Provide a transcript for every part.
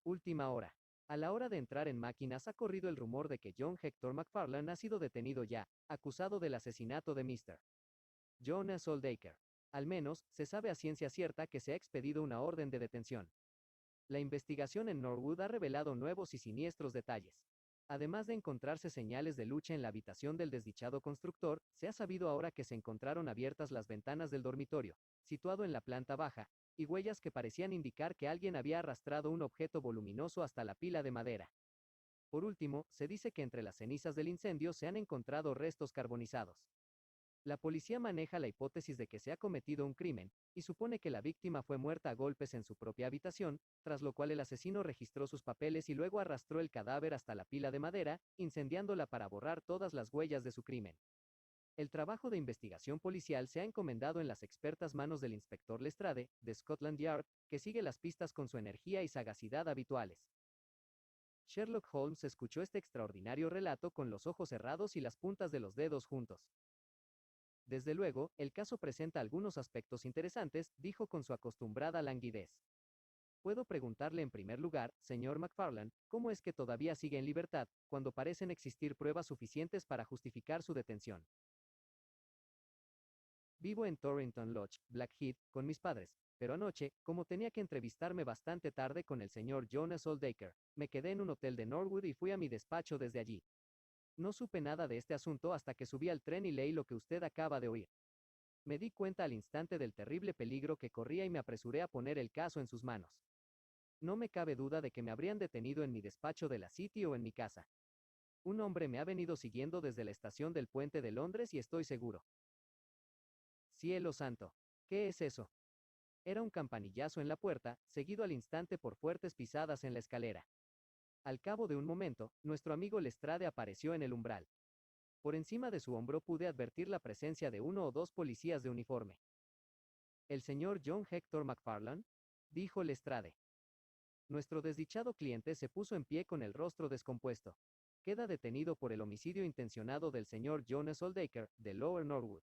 Última hora. A la hora de entrar en máquinas ha corrido el rumor de que John Hector McFarlane ha sido detenido ya, acusado del asesinato de Mr. Jonas Oldaker. Al menos, se sabe a ciencia cierta que se ha expedido una orden de detención. La investigación en Norwood ha revelado nuevos y siniestros detalles. Además de encontrarse señales de lucha en la habitación del desdichado constructor, se ha sabido ahora que se encontraron abiertas las ventanas del dormitorio, situado en la planta baja, y huellas que parecían indicar que alguien había arrastrado un objeto voluminoso hasta la pila de madera. Por último, se dice que entre las cenizas del incendio se han encontrado restos carbonizados. La policía maneja la hipótesis de que se ha cometido un crimen, y supone que la víctima fue muerta a golpes en su propia habitación, tras lo cual el asesino registró sus papeles y luego arrastró el cadáver hasta la pila de madera, incendiándola para borrar todas las huellas de su crimen. El trabajo de investigación policial se ha encomendado en las expertas manos del inspector Lestrade, de Scotland Yard, que sigue las pistas con su energía y sagacidad habituales. Sherlock Holmes escuchó este extraordinario relato con los ojos cerrados y las puntas de los dedos juntos. Desde luego, el caso presenta algunos aspectos interesantes, dijo con su acostumbrada languidez. Puedo preguntarle en primer lugar, señor McFarlane, ¿cómo es que todavía sigue en libertad, cuando parecen existir pruebas suficientes para justificar su detención? Vivo en Torrington Lodge, Blackheath, con mis padres, pero anoche, como tenía que entrevistarme bastante tarde con el señor Jonas Oldaker, me quedé en un hotel de Norwood y fui a mi despacho desde allí. No supe nada de este asunto hasta que subí al tren y leí lo que usted acaba de oír. Me di cuenta al instante del terrible peligro que corría y me apresuré a poner el caso en sus manos. No me cabe duda de que me habrían detenido en mi despacho de la City o en mi casa. Un hombre me ha venido siguiendo desde la estación del puente de Londres y estoy seguro. Cielo santo. ¿Qué es eso? Era un campanillazo en la puerta, seguido al instante por fuertes pisadas en la escalera. Al cabo de un momento, nuestro amigo Lestrade apareció en el umbral. Por encima de su hombro pude advertir la presencia de uno o dos policías de uniforme. ¿El señor John Hector McFarlane? Dijo Lestrade. Nuestro desdichado cliente se puso en pie con el rostro descompuesto. Queda detenido por el homicidio intencionado del señor Jonas Oldaker, de Lower Norwood.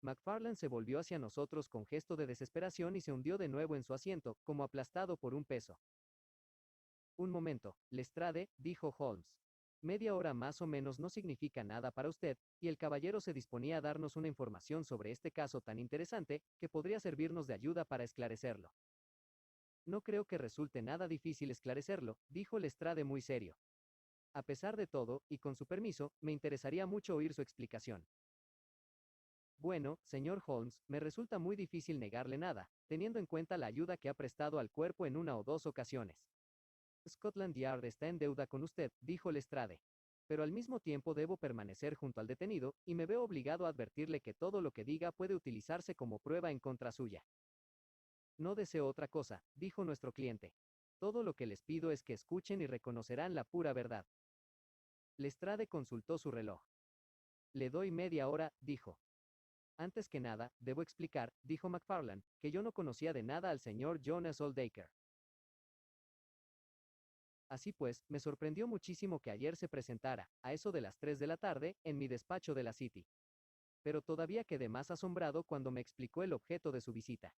McFarlane se volvió hacia nosotros con gesto de desesperación y se hundió de nuevo en su asiento, como aplastado por un peso. Un momento, Lestrade, dijo Holmes. Media hora más o menos no significa nada para usted, y el caballero se disponía a darnos una información sobre este caso tan interesante, que podría servirnos de ayuda para esclarecerlo. No creo que resulte nada difícil esclarecerlo, dijo Lestrade muy serio. A pesar de todo, y con su permiso, me interesaría mucho oír su explicación. Bueno, señor Holmes, me resulta muy difícil negarle nada, teniendo en cuenta la ayuda que ha prestado al cuerpo en una o dos ocasiones. Scotland Yard está en deuda con usted, dijo Lestrade. Pero al mismo tiempo debo permanecer junto al detenido, y me veo obligado a advertirle que todo lo que diga puede utilizarse como prueba en contra suya. No deseo otra cosa, dijo nuestro cliente. Todo lo que les pido es que escuchen y reconocerán la pura verdad. Lestrade consultó su reloj. Le doy media hora, dijo. Antes que nada, debo explicar, dijo McFarlane, que yo no conocía de nada al señor Jonas Oldaker. Así pues, me sorprendió muchísimo que ayer se presentara, a eso de las 3 de la tarde, en mi despacho de la City. Pero todavía quedé más asombrado cuando me explicó el objeto de su visita.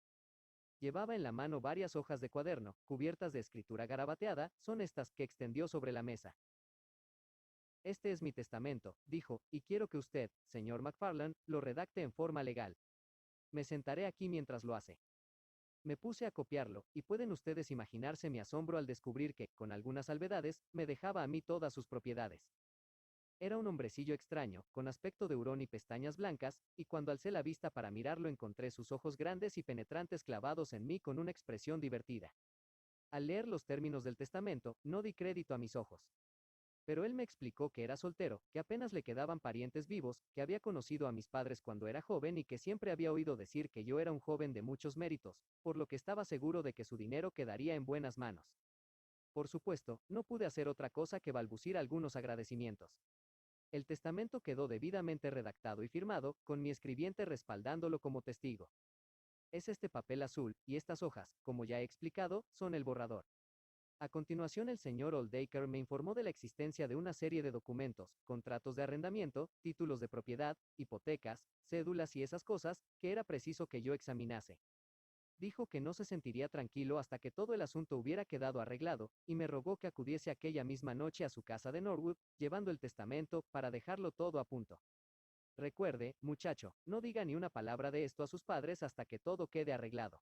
Llevaba en la mano varias hojas de cuaderno, cubiertas de escritura garabateada, son estas que extendió sobre la mesa. Este es mi testamento, dijo, y quiero que usted, señor McFarlane, lo redacte en forma legal. Me sentaré aquí mientras lo hace. Me puse a copiarlo, y pueden ustedes imaginarse mi asombro al descubrir que, con algunas salvedades, me dejaba a mí todas sus propiedades. Era un hombrecillo extraño, con aspecto de hurón y pestañas blancas, y cuando alcé la vista para mirarlo encontré sus ojos grandes y penetrantes clavados en mí con una expresión divertida. Al leer los términos del testamento, no di crédito a mis ojos. Pero él me explicó que era soltero, que apenas le quedaban parientes vivos, que había conocido a mis padres cuando era joven y que siempre había oído decir que yo era un joven de muchos méritos, por lo que estaba seguro de que su dinero quedaría en buenas manos. Por supuesto, no pude hacer otra cosa que balbucir algunos agradecimientos. El testamento quedó debidamente redactado y firmado, con mi escribiente respaldándolo como testigo. Es este papel azul, y estas hojas, como ya he explicado, son el borrador. A continuación el señor Oldaker me informó de la existencia de una serie de documentos, contratos de arrendamiento, títulos de propiedad, hipotecas, cédulas y esas cosas, que era preciso que yo examinase. Dijo que no se sentiría tranquilo hasta que todo el asunto hubiera quedado arreglado, y me rogó que acudiese aquella misma noche a su casa de Norwood, llevando el testamento, para dejarlo todo a punto. Recuerde, muchacho, no diga ni una palabra de esto a sus padres hasta que todo quede arreglado.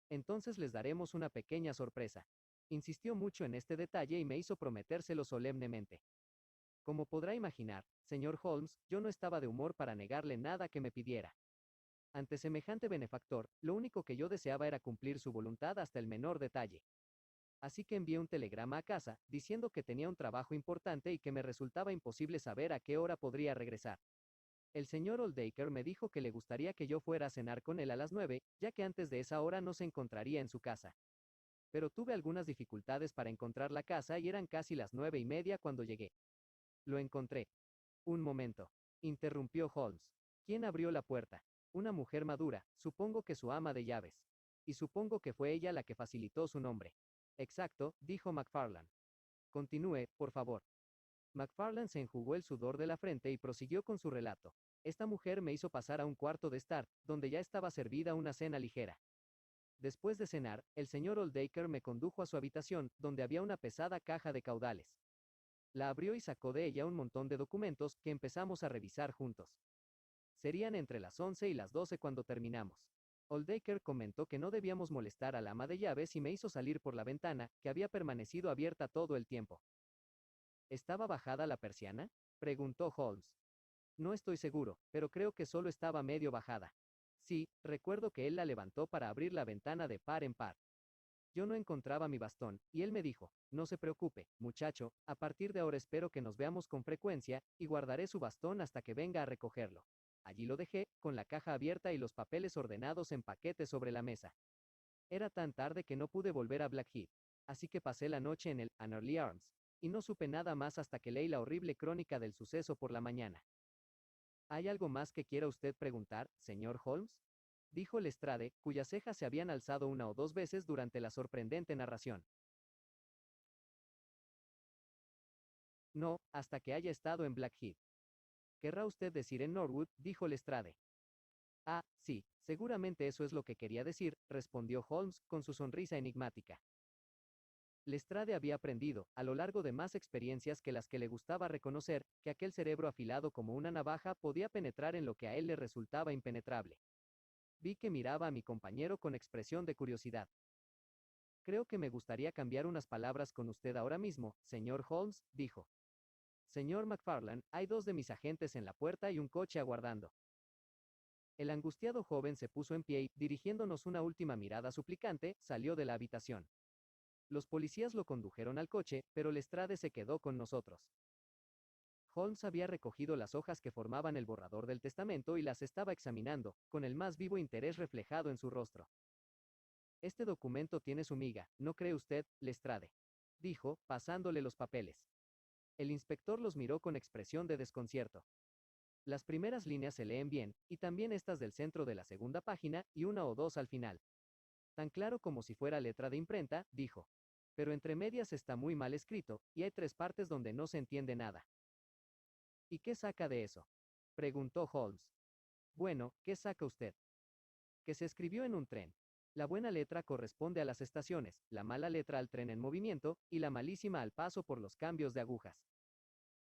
Entonces les daremos una pequeña sorpresa. Insistió mucho en este detalle y me hizo prometérselo solemnemente. Como podrá imaginar, señor Holmes, yo no estaba de humor para negarle nada que me pidiera. Ante semejante benefactor, lo único que yo deseaba era cumplir su voluntad hasta el menor detalle. Así que envié un telegrama a casa, diciendo que tenía un trabajo importante y que me resultaba imposible saber a qué hora podría regresar. El señor Oldacre me dijo que le gustaría que yo fuera a cenar con él a las 9, ya que antes de esa hora no se encontraría en su casa. Pero tuve algunas dificultades para encontrar la casa y eran casi las 9:30 cuando llegué. Lo encontré. Un momento. Interrumpió Holmes. ¿Quién abrió la puerta? Una mujer madura, supongo que su ama de llaves. Y supongo que fue ella la que facilitó su nombre. Exacto, dijo McFarlane. Continúe, por favor. McFarlane se enjugó el sudor de la frente y prosiguió con su relato. Esta mujer me hizo pasar a un cuarto de estar, donde ya estaba servida una cena ligera. Después de cenar, el señor Oldacre me condujo a su habitación, donde había una pesada caja de caudales. La abrió y sacó de ella un montón de documentos, que empezamos a revisar juntos. Serían entre las 11 y las 12 cuando terminamos. Oldacre comentó que no debíamos molestar al ama de llaves y me hizo salir por la ventana, que había permanecido abierta todo el tiempo. ¿Estaba bajada la persiana?, preguntó Holmes. No estoy seguro, pero creo que solo estaba medio bajada. Sí, recuerdo que él la levantó para abrir la ventana de par en par. Yo no encontraba mi bastón, y él me dijo, no se preocupe, muchacho, a partir de ahora espero que nos veamos con frecuencia, y guardaré su bastón hasta que venga a recogerlo. Allí lo dejé, con la caja abierta y los papeles ordenados en paquetes sobre la mesa. Era tan tarde que no pude volver a Blackheath, así que pasé la noche en el Anerley Arms, y no supe nada más hasta que leí la horrible crónica del suceso por la mañana. ¿Hay algo más que quiera usted preguntar, señor Holmes?, dijo Lestrade, cuyas cejas se habían alzado una o dos veces durante la sorprendente narración. No, hasta que haya estado en Blackheath. ¿Querrá usted decir en Norwood?, dijo Lestrade. Ah, sí, seguramente eso es lo que quería decir, respondió Holmes, con su sonrisa enigmática. Lestrade había aprendido, a lo largo de más experiencias que las que le gustaba reconocer, que aquel cerebro afilado como una navaja podía penetrar en lo que a él le resultaba impenetrable. Vi que miraba a mi compañero con expresión de curiosidad. Creo que me gustaría cambiar unas palabras con usted ahora mismo, señor Holmes, dijo. Señor McFarlane, hay dos de mis agentes en la puerta y un coche aguardando. El angustiado joven se puso en pie y, dirigiéndonos una última mirada suplicante, salió de la habitación. Los policías lo condujeron al coche, pero Lestrade se quedó con nosotros. Holmes había recogido las hojas que formaban el borrador del testamento y las estaba examinando, con el más vivo interés reflejado en su rostro. Este documento tiene su miga, ¿no cree usted, Lestrade?, dijo, pasándole los papeles. El inspector los miró con expresión de desconcierto. Las primeras líneas se leen bien, y también estas del centro de la segunda página, y una o dos al final. Tan claro como si fuera letra de imprenta, dijo. Pero entre medias está muy mal escrito, y hay tres partes donde no se entiende nada. ¿Y qué saca de eso?, preguntó Holmes. Bueno, ¿qué saca usted? Que se escribió en un tren. La buena letra corresponde a las estaciones, la mala letra al tren en movimiento, y la malísima al paso por los cambios de agujas.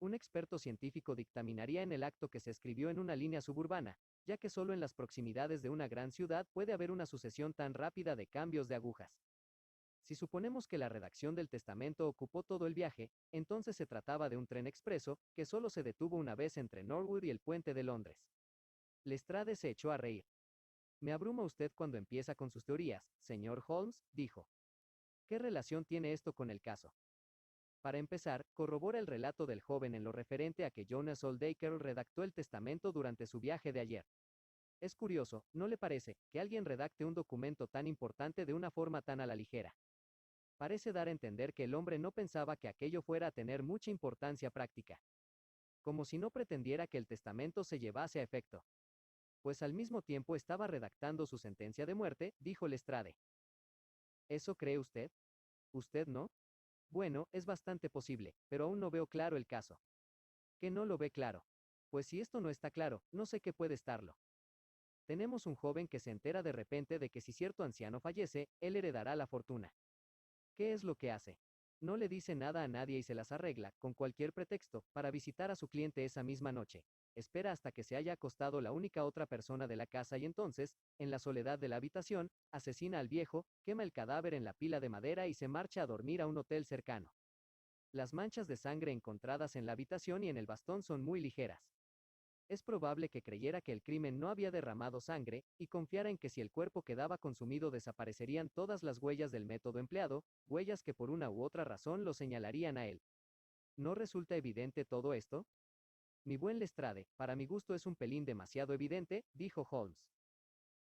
Un experto científico dictaminaría en el acto que se escribió en una línea suburbana, ya que solo en las proximidades de una gran ciudad puede haber una sucesión tan rápida de cambios de agujas. Si suponemos que la redacción del testamento ocupó todo el viaje, entonces se trataba de un tren expreso, que solo se detuvo una vez entre Norwood y el puente de Londres. Lestrade se echó a reír. Me abruma usted cuando empieza con sus teorías, señor Holmes, dijo. ¿Qué relación tiene esto con el caso? Para empezar, corrobora el relato del joven en lo referente a que Jonas Oldacre redactó el testamento durante su viaje de ayer. Es curioso, ¿no le parece?, que alguien redacte un documento tan importante de una forma tan a la ligera. Parece dar a entender que el hombre no pensaba que aquello fuera a tener mucha importancia práctica. Como si no pretendiera que el testamento se llevase a efecto. Pues al mismo tiempo estaba redactando su sentencia de muerte, dijo Lestrade. ¿Eso cree usted? ¿Usted no? Bueno, es bastante posible, pero aún no veo claro el caso. ¿Que no lo ve claro? Pues si esto no está claro, no sé qué puede estarlo. Tenemos un joven que se entera de repente de que si cierto anciano fallece, él heredará la fortuna. ¿Qué es lo que hace? No le dice nada a nadie y se las arregla, con cualquier pretexto, para visitar a su cliente esa misma noche. Espera hasta que se haya acostado la única otra persona de la casa y entonces, en la soledad de la habitación, asesina al viejo, quema el cadáver en la pila de madera y se marcha a dormir a un hotel cercano. Las manchas de sangre encontradas en la habitación y en el bastón son muy ligeras. Es probable que creyera que el crimen no había derramado sangre, y confiara en que si el cuerpo quedaba consumido desaparecerían todas las huellas del método empleado, huellas que por una u otra razón lo señalarían a él. ¿No resulta evidente todo esto? Mi buen Lestrade, para mi gusto es un pelín demasiado evidente, dijo Holmes.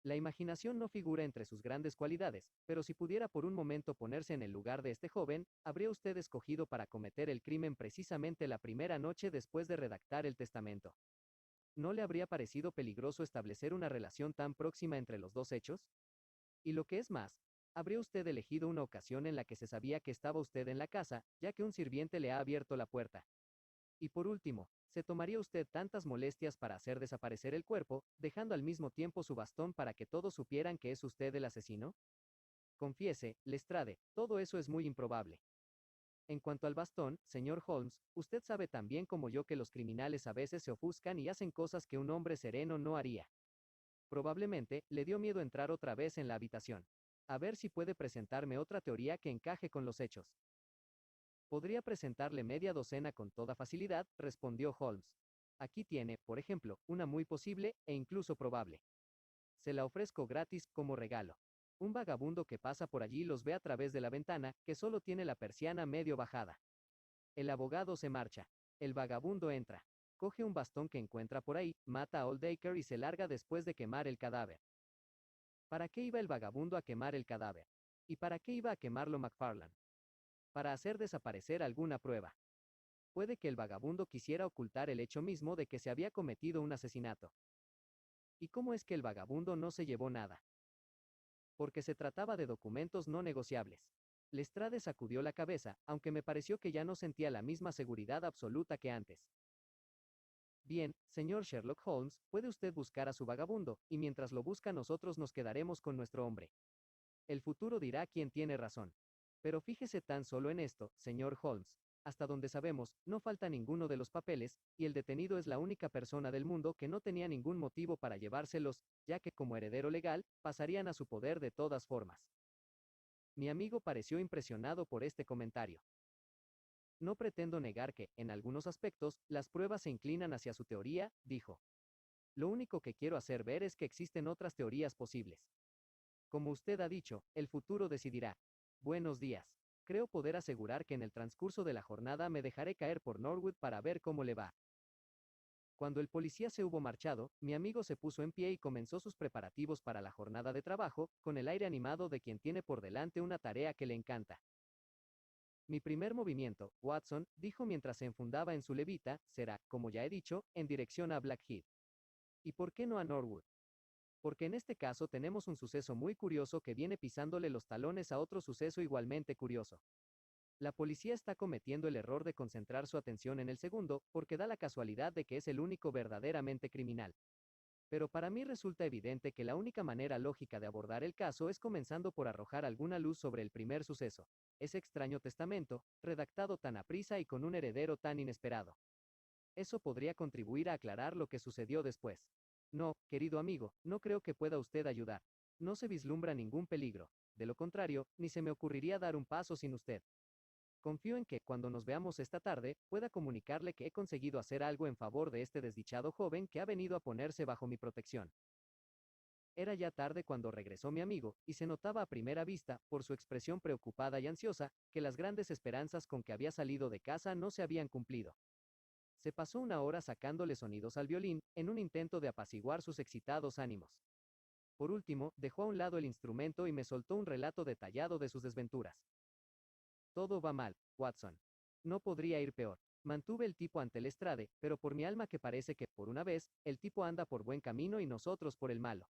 La imaginación no figura entre sus grandes cualidades, pero si pudiera por un momento ponerse en el lugar de este joven, habría usted escogido para cometer el crimen precisamente la primera noche después de redactar el testamento. ¿No le habría parecido peligroso establecer una relación tan próxima entre los dos hechos? Y lo que es más, habría usted elegido una ocasión en la que se sabía que estaba usted en la casa, ya que un sirviente le ha abierto la puerta. Y por último, ¿se tomaría usted tantas molestias para hacer desaparecer el cuerpo, dejando al mismo tiempo su bastón para que todos supieran que es usted el asesino? Confiese, Lestrade, todo eso es muy improbable. En cuanto al bastón, señor Holmes, usted sabe tan bien como yo que los criminales a veces se ofuscan y hacen cosas que un hombre sereno no haría. Probablemente, le dio miedo entrar otra vez en la habitación. A ver si puede presentarme otra teoría que encaje con los hechos. Podría presentarle media docena con toda facilidad, respondió Holmes. Aquí tiene, por ejemplo, una muy posible, e incluso probable. Se la ofrezco gratis, como regalo. Un vagabundo que pasa por allí los ve a través de la ventana, que solo tiene la persiana medio bajada. El abogado se marcha. El vagabundo entra. Coge un bastón que encuentra por ahí, mata a Oldacre y se larga después de quemar el cadáver. ¿Para qué iba el vagabundo a quemar el cadáver? ¿Y para qué iba a quemarlo McFarlane? Para hacer desaparecer alguna prueba. Puede que el vagabundo quisiera ocultar el hecho mismo de que se había cometido un asesinato. ¿Y cómo es que el vagabundo no se llevó nada? Porque se trataba de documentos no negociables. Lestrade sacudió la cabeza, aunque me pareció que ya no sentía la misma seguridad absoluta que antes. Bien, señor Sherlock Holmes, puede usted buscar a su vagabundo, y mientras lo busca nosotros nos quedaremos con nuestro hombre. El futuro dirá quién tiene razón. Pero fíjese tan solo en esto, señor Holmes. Hasta donde sabemos, no falta ninguno de los papeles, y el detenido es la única persona del mundo que no tenía ningún motivo para llevárselos, ya que como heredero legal, pasarían a su poder de todas formas. Mi amigo pareció impresionado por este comentario. No pretendo negar que, en algunos aspectos, las pruebas se inclinan hacia su teoría, dijo. Lo único que quiero hacer ver es que existen otras teorías posibles. Como usted ha dicho, el futuro decidirá. Buenos días. Creo poder asegurar que en el transcurso de la jornada me dejaré caer por Norwood para ver cómo le va. Cuando el policía se hubo marchado, mi amigo se puso en pie y comenzó sus preparativos para la jornada de trabajo, con el aire animado de quien tiene por delante una tarea que le encanta. Mi primer movimiento, Watson, dijo mientras se enfundaba en su levita, será, como ya he dicho, en dirección a Blackheath. ¿Y por qué no a Norwood? Porque en este caso tenemos un suceso muy curioso que viene pisándole los talones a otro suceso igualmente curioso. La policía está cometiendo el error de concentrar su atención en el segundo, porque da la casualidad de que es el único verdaderamente criminal. Pero para mí resulta evidente que la única manera lógica de abordar el caso es comenzando por arrojar alguna luz sobre el primer suceso, ese extraño testamento, redactado tan aprisa y con un heredero tan inesperado. Eso podría contribuir a aclarar lo que sucedió después. No, querido amigo, no creo que pueda usted ayudar. No se vislumbra ningún peligro. De lo contrario, ni se me ocurriría dar un paso sin usted. Confío en que, cuando nos veamos esta tarde, pueda comunicarle que he conseguido hacer algo en favor de este desdichado joven que ha venido a ponerse bajo mi protección. Era ya tarde cuando regresó mi amigo, y se notaba a primera vista, por su expresión preocupada y ansiosa, que las grandes esperanzas con que había salido de casa no se habían cumplido. Se pasó una hora sacándole sonidos al violín, en un intento de apaciguar sus excitados ánimos. Por último, dejó a un lado el instrumento y me soltó un relato detallado de sus desventuras. Todo va mal, Watson. No podría ir peor. Mantuve el tipo ante Lestrade, pero por mi alma que parece que, por una vez, el tipo anda por buen camino y nosotros por el malo.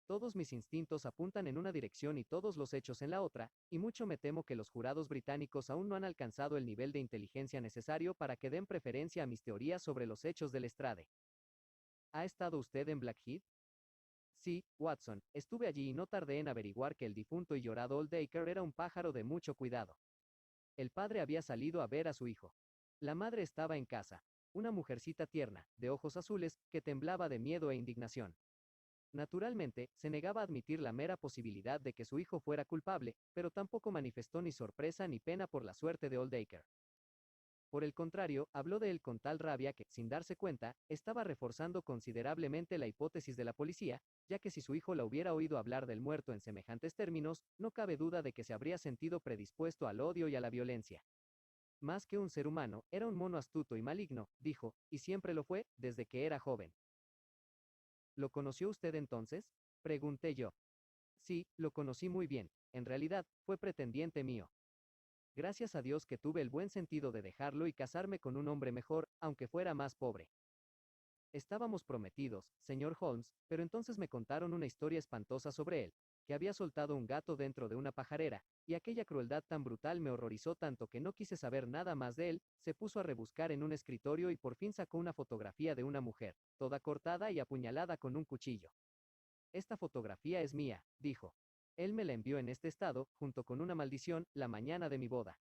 Todos mis instintos apuntan en una dirección y todos los hechos en la otra, y mucho me temo que los jurados británicos aún no han alcanzado el nivel de inteligencia necesario para que den preferencia a mis teorías sobre los hechos de Lestrade. ¿Ha estado usted en Blackheath? Sí, Watson, estuve allí y no tardé en averiguar que el difunto y llorado Old Dacre era un pájaro de mucho cuidado. El padre había salido a ver a su hijo. La madre estaba en casa, una mujercita tierna, de ojos azules, que temblaba de miedo e indignación. Naturalmente, se negaba a admitir la mera posibilidad de que su hijo fuera culpable, pero tampoco manifestó ni sorpresa ni pena por la suerte de Old Dacre. Por el contrario, habló de él con tal rabia que, sin darse cuenta, estaba reforzando considerablemente la hipótesis de la policía, ya que si su hijo la hubiera oído hablar del muerto en semejantes términos, no cabe duda de que se habría sentido predispuesto al odio y a la violencia. Más que un ser humano, era un mono astuto y maligno, dijo, y siempre lo fue, desde que era joven. ¿Lo conoció usted entonces? Pregunté yo. Sí, lo conocí muy bien. En realidad, fue pretendiente mío. Gracias a Dios que tuve el buen sentido de dejarlo y casarme con un hombre mejor, aunque fuera más pobre. Estábamos prometidos, señor Holmes, pero entonces me contaron una historia espantosa sobre él, que había soltado un gato dentro de una pajarera, y aquella crueldad tan brutal me horrorizó tanto que no quise saber nada más de él. Se puso a rebuscar en un escritorio y por fin sacó una fotografía de una mujer, toda cortada y apuñalada con un cuchillo. Esta fotografía es mía, dijo. Él me la envió en este estado, junto con una maldición, la mañana de mi boda.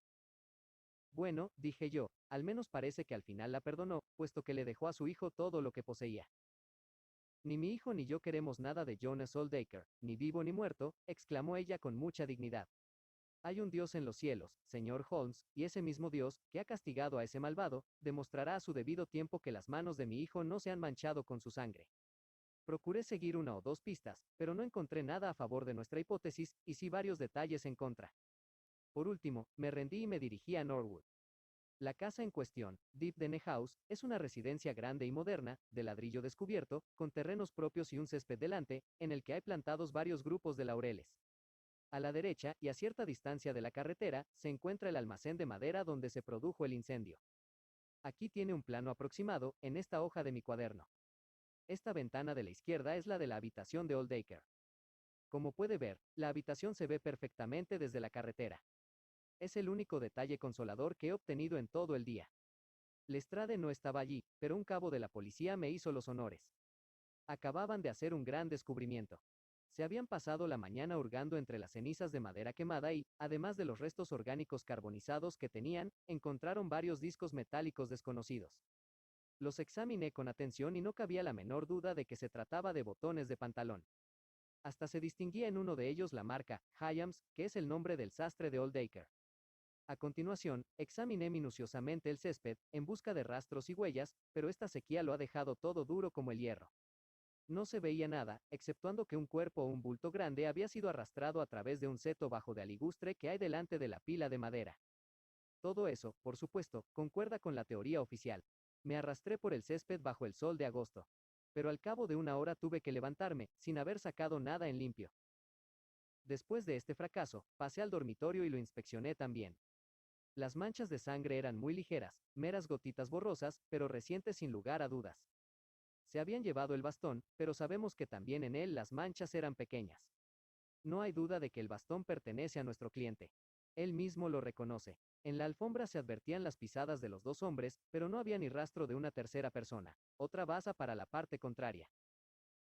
Bueno, dije yo, al menos parece que al final la perdonó, puesto que le dejó a su hijo todo lo que poseía. Ni mi hijo ni yo queremos nada de Jonas Oldacre, ni vivo ni muerto, exclamó ella con mucha dignidad. Hay un Dios en los cielos, señor Holmes, y ese mismo Dios, que ha castigado a ese malvado, demostrará a su debido tiempo que las manos de mi hijo no se han manchado con su sangre. Procuré seguir una o dos pistas, pero no encontré nada a favor de nuestra hipótesis, y sí varios detalles en contra. Por último, me rendí y me dirigí a Norwood. La casa en cuestión, Deep Dene House, es una residencia grande y moderna, de ladrillo descubierto, con terrenos propios y un césped delante, en el que hay plantados varios grupos de laureles. A la derecha, y a cierta distancia de la carretera, se encuentra el almacén de madera donde se produjo el incendio. Aquí tiene un plano aproximado, en esta hoja de mi cuaderno. Esta ventana de la izquierda es la de la habitación de Old Dacre. Como puede ver, la habitación se ve perfectamente desde la carretera. Es el único detalle consolador que he obtenido en todo el día. Lestrade no estaba allí, pero un cabo de la policía me hizo los honores. Acababan de hacer un gran descubrimiento. Se habían pasado la mañana hurgando entre las cenizas de madera quemada y, además de los restos orgánicos carbonizados que tenían, encontraron varios discos metálicos desconocidos. Los examiné con atención y no cabía la menor duda de que se trataba de botones de pantalón. Hasta se distinguía en uno de ellos la marca Hyams, que es el nombre del sastre de Old Dacre. A continuación, examiné minuciosamente el césped, en busca de rastros y huellas, pero esta sequía lo ha dejado todo duro como el hierro. No se veía nada, exceptuando que un cuerpo o un bulto grande había sido arrastrado a través de un seto bajo de aligustre que hay delante de la pila de madera. Todo eso, por supuesto, concuerda con la teoría oficial. Me arrastré por el césped bajo el sol de agosto. Pero al cabo de una hora tuve que levantarme, sin haber sacado nada en limpio. Después de este fracaso, pasé al dormitorio y lo inspeccioné también. Las manchas de sangre eran muy ligeras, meras gotitas borrosas, pero recientes sin lugar a dudas. Se habían llevado el bastón, pero sabemos que también en él las manchas eran pequeñas. No hay duda de que el bastón pertenece a nuestro cliente. Él mismo lo reconoce. En la alfombra se advertían las pisadas de los dos hombres, pero no había ni rastro de una tercera persona. Otra baza para la parte contraria.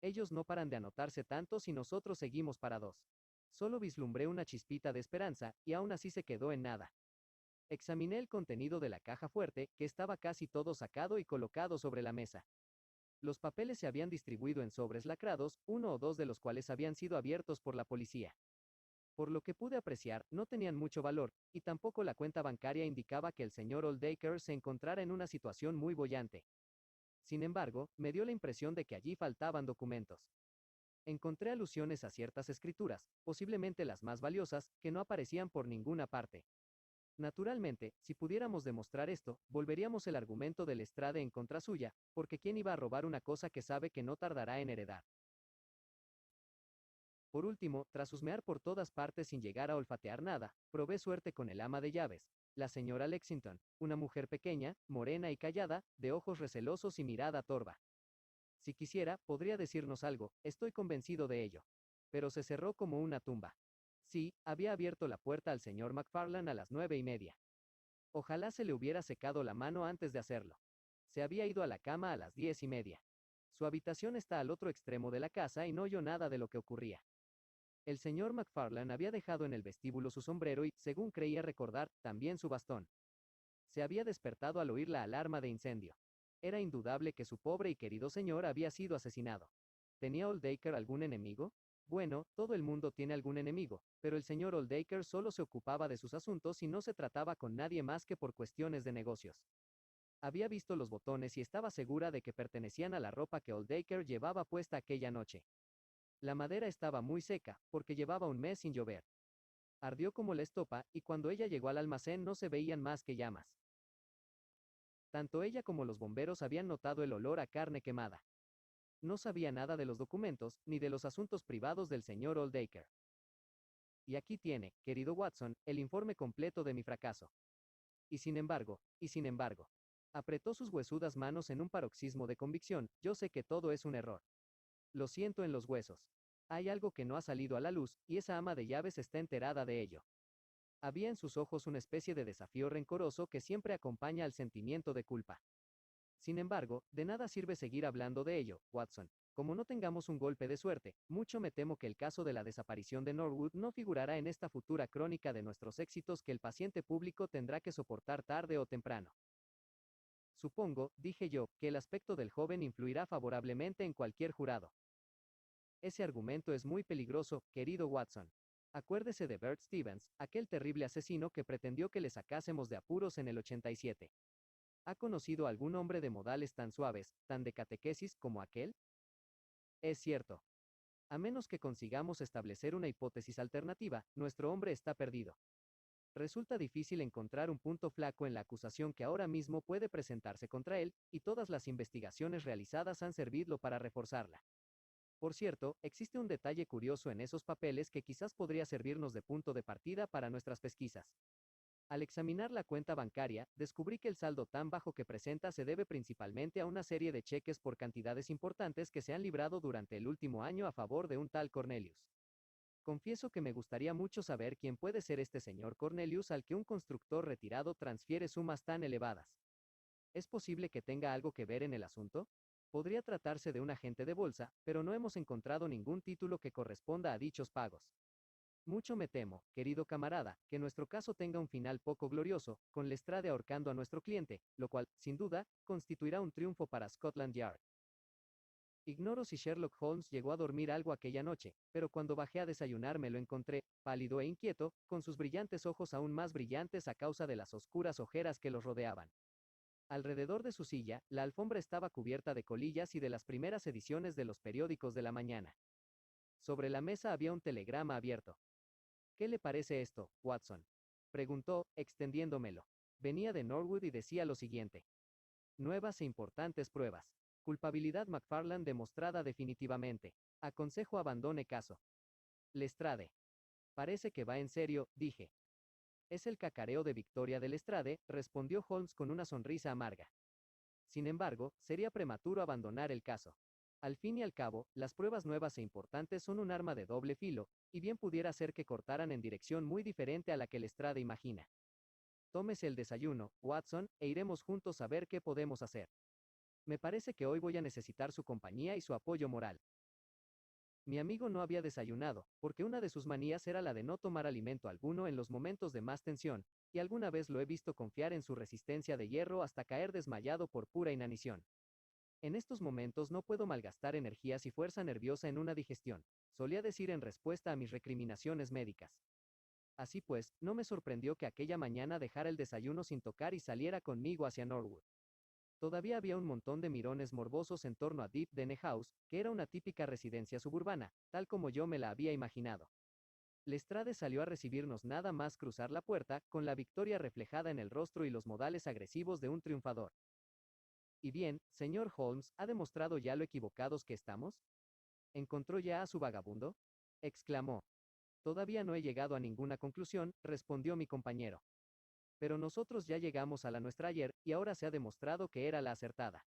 Ellos no paran de anotarse tantos y nosotros seguimos parados. Solo vislumbré una chispita de esperanza, y aún así se quedó en nada. Examiné el contenido de la caja fuerte, que estaba casi todo sacado y colocado sobre la mesa. Los papeles se habían distribuido en sobres lacrados, uno o dos de los cuales habían sido abiertos por la policía. Por lo que pude apreciar, no tenían mucho valor, y tampoco la cuenta bancaria indicaba que el señor Old Dacre se encontrara en una situación muy boyante. Sin embargo, me dio la impresión de que allí faltaban documentos. Encontré alusiones a ciertas escrituras, posiblemente las más valiosas, que no aparecían por ninguna parte. Naturalmente, si pudiéramos demostrar esto, volveríamos el argumento del Lestrade en contra suya, porque ¿quién iba a robar una cosa que sabe que no tardará en heredar? Por último, tras husmear por todas partes sin llegar a olfatear nada, probé suerte con el ama de llaves, la señora Lexington, una mujer pequeña, morena y callada, de ojos recelosos y mirada torva. Si quisiera, podría decirnos algo, estoy convencido de ello. Pero se cerró como una tumba. Sí, había abierto la puerta al señor McFarlane a las 9:30. Ojalá se le hubiera secado la mano antes de hacerlo. Se había ido a la cama a las 10:30. Su habitación está al otro extremo de la casa y no oyó nada de lo que ocurría. El señor McFarlane había dejado en el vestíbulo su sombrero y, según creía recordar, también su bastón. Se había despertado al oír la alarma de incendio. Era indudable que su pobre y querido señor había sido asesinado. ¿Tenía Oldacre algún enemigo? Bueno, todo el mundo tiene algún enemigo, pero el señor Oldacre solo se ocupaba de sus asuntos y no se trataba con nadie más que por cuestiones de negocios. Había visto los botones y estaba segura de que pertenecían a la ropa que Oldacre llevaba puesta aquella noche. La madera estaba muy seca, porque llevaba un mes sin llover. Ardió como la estopa, y cuando ella llegó al almacén no se veían más que llamas. Tanto ella como los bomberos habían notado el olor a carne quemada. No sabía nada de los documentos, ni de los asuntos privados del señor Oldacre. Y aquí tiene, querido Watson, el informe completo de mi fracaso. Y sin embargo, apretó sus huesudas manos en un paroxismo de convicción, yo sé que todo es un error. Lo siento en los huesos. Hay algo que no ha salido a la luz, y esa ama de llaves está enterada de ello. Había en sus ojos una especie de desafío rencoroso que siempre acompaña al sentimiento de culpa. Sin embargo, de nada sirve seguir hablando de ello, Watson. Como no tengamos un golpe de suerte, mucho me temo que el caso de la desaparición de Norwood no figurará en esta futura crónica de nuestros éxitos que el paciente público tendrá que soportar tarde o temprano. Supongo, dije yo, que el aspecto del joven influirá favorablemente en cualquier jurado. Ese argumento es muy peligroso, querido Watson. Acuérdese de Bert Stevens, aquel terrible asesino que pretendió que le sacásemos de apuros en el 87. ¿Ha conocido algún hombre de modales tan suaves, tan de catequesis como aquel? Es cierto. A menos que consigamos establecer una hipótesis alternativa, nuestro hombre está perdido. Resulta difícil encontrar un punto flaco en la acusación que ahora mismo puede presentarse contra él, y todas las investigaciones realizadas han servido para reforzarla. Por cierto, existe un detalle curioso en esos papeles que quizás podría servirnos de punto de partida para nuestras pesquisas. Al examinar la cuenta bancaria, descubrí que el saldo tan bajo que presenta se debe principalmente a una serie de cheques por cantidades importantes que se han librado durante el último año a favor de un tal Cornelius. Confieso que me gustaría mucho saber quién puede ser este señor Cornelius al que un constructor retirado transfiere sumas tan elevadas. ¿Es posible que tenga algo que ver en el asunto? Podría tratarse de un agente de bolsa, pero no hemos encontrado ningún título que corresponda a dichos pagos. Mucho me temo, querido camarada, que nuestro caso tenga un final poco glorioso, con Lestrade ahorcando a nuestro cliente, lo cual, sin duda, constituirá un triunfo para Scotland Yard. Ignoro si Sherlock Holmes llegó a dormir algo aquella noche, pero cuando bajé a desayunar me lo encontré, pálido e inquieto, con sus brillantes ojos aún más brillantes a causa de las oscuras ojeras que los rodeaban. Alrededor de su silla, la alfombra estaba cubierta de colillas y de las primeras ediciones de los periódicos de la mañana. Sobre la mesa había un telegrama abierto. ¿Qué le parece esto, Watson?, preguntó, extendiéndomelo. Venía de Norwood y decía lo siguiente. Nuevas e importantes pruebas. Culpabilidad McFarlane demostrada definitivamente. Aconsejo abandone caso. Lestrade. Parece que va en serio, dije. Es el cacareo de Victoria de Lestrade, respondió Holmes con una sonrisa amarga. Sin embargo, sería prematuro abandonar el caso. Al fin y al cabo, las pruebas nuevas e importantes son un arma de doble filo, y bien pudiera ser que cortaran en dirección muy diferente a la que Lestrade imagina. Tómese el desayuno, Watson, e iremos juntos a ver qué podemos hacer. Me parece que hoy voy a necesitar su compañía y su apoyo moral. Mi amigo no había desayunado, porque una de sus manías era la de no tomar alimento alguno en los momentos de más tensión, y alguna vez lo he visto confiar en su resistencia de hierro hasta caer desmayado por pura inanición. En estos momentos no puedo malgastar energías y fuerza nerviosa en una digestión, solía decir en respuesta a mis recriminaciones médicas. Así pues, no me sorprendió que aquella mañana dejara el desayuno sin tocar y saliera conmigo hacia Norwood. Todavía había un montón de mirones morbosos en torno a Deep Dene House, que era una típica residencia suburbana, tal como yo me la había imaginado. Lestrade salió a recibirnos nada más cruzar la puerta, con la victoria reflejada en el rostro y los modales agresivos de un triunfador. ¿Y bien, señor Holmes, ha demostrado ya lo equivocados que estamos? ¿Encontró ya a su vagabundo?, exclamó. Todavía no he llegado a ninguna conclusión, respondió mi compañero. Pero nosotros ya llegamos a la nuestra ayer, y ahora se ha demostrado que era la acertada.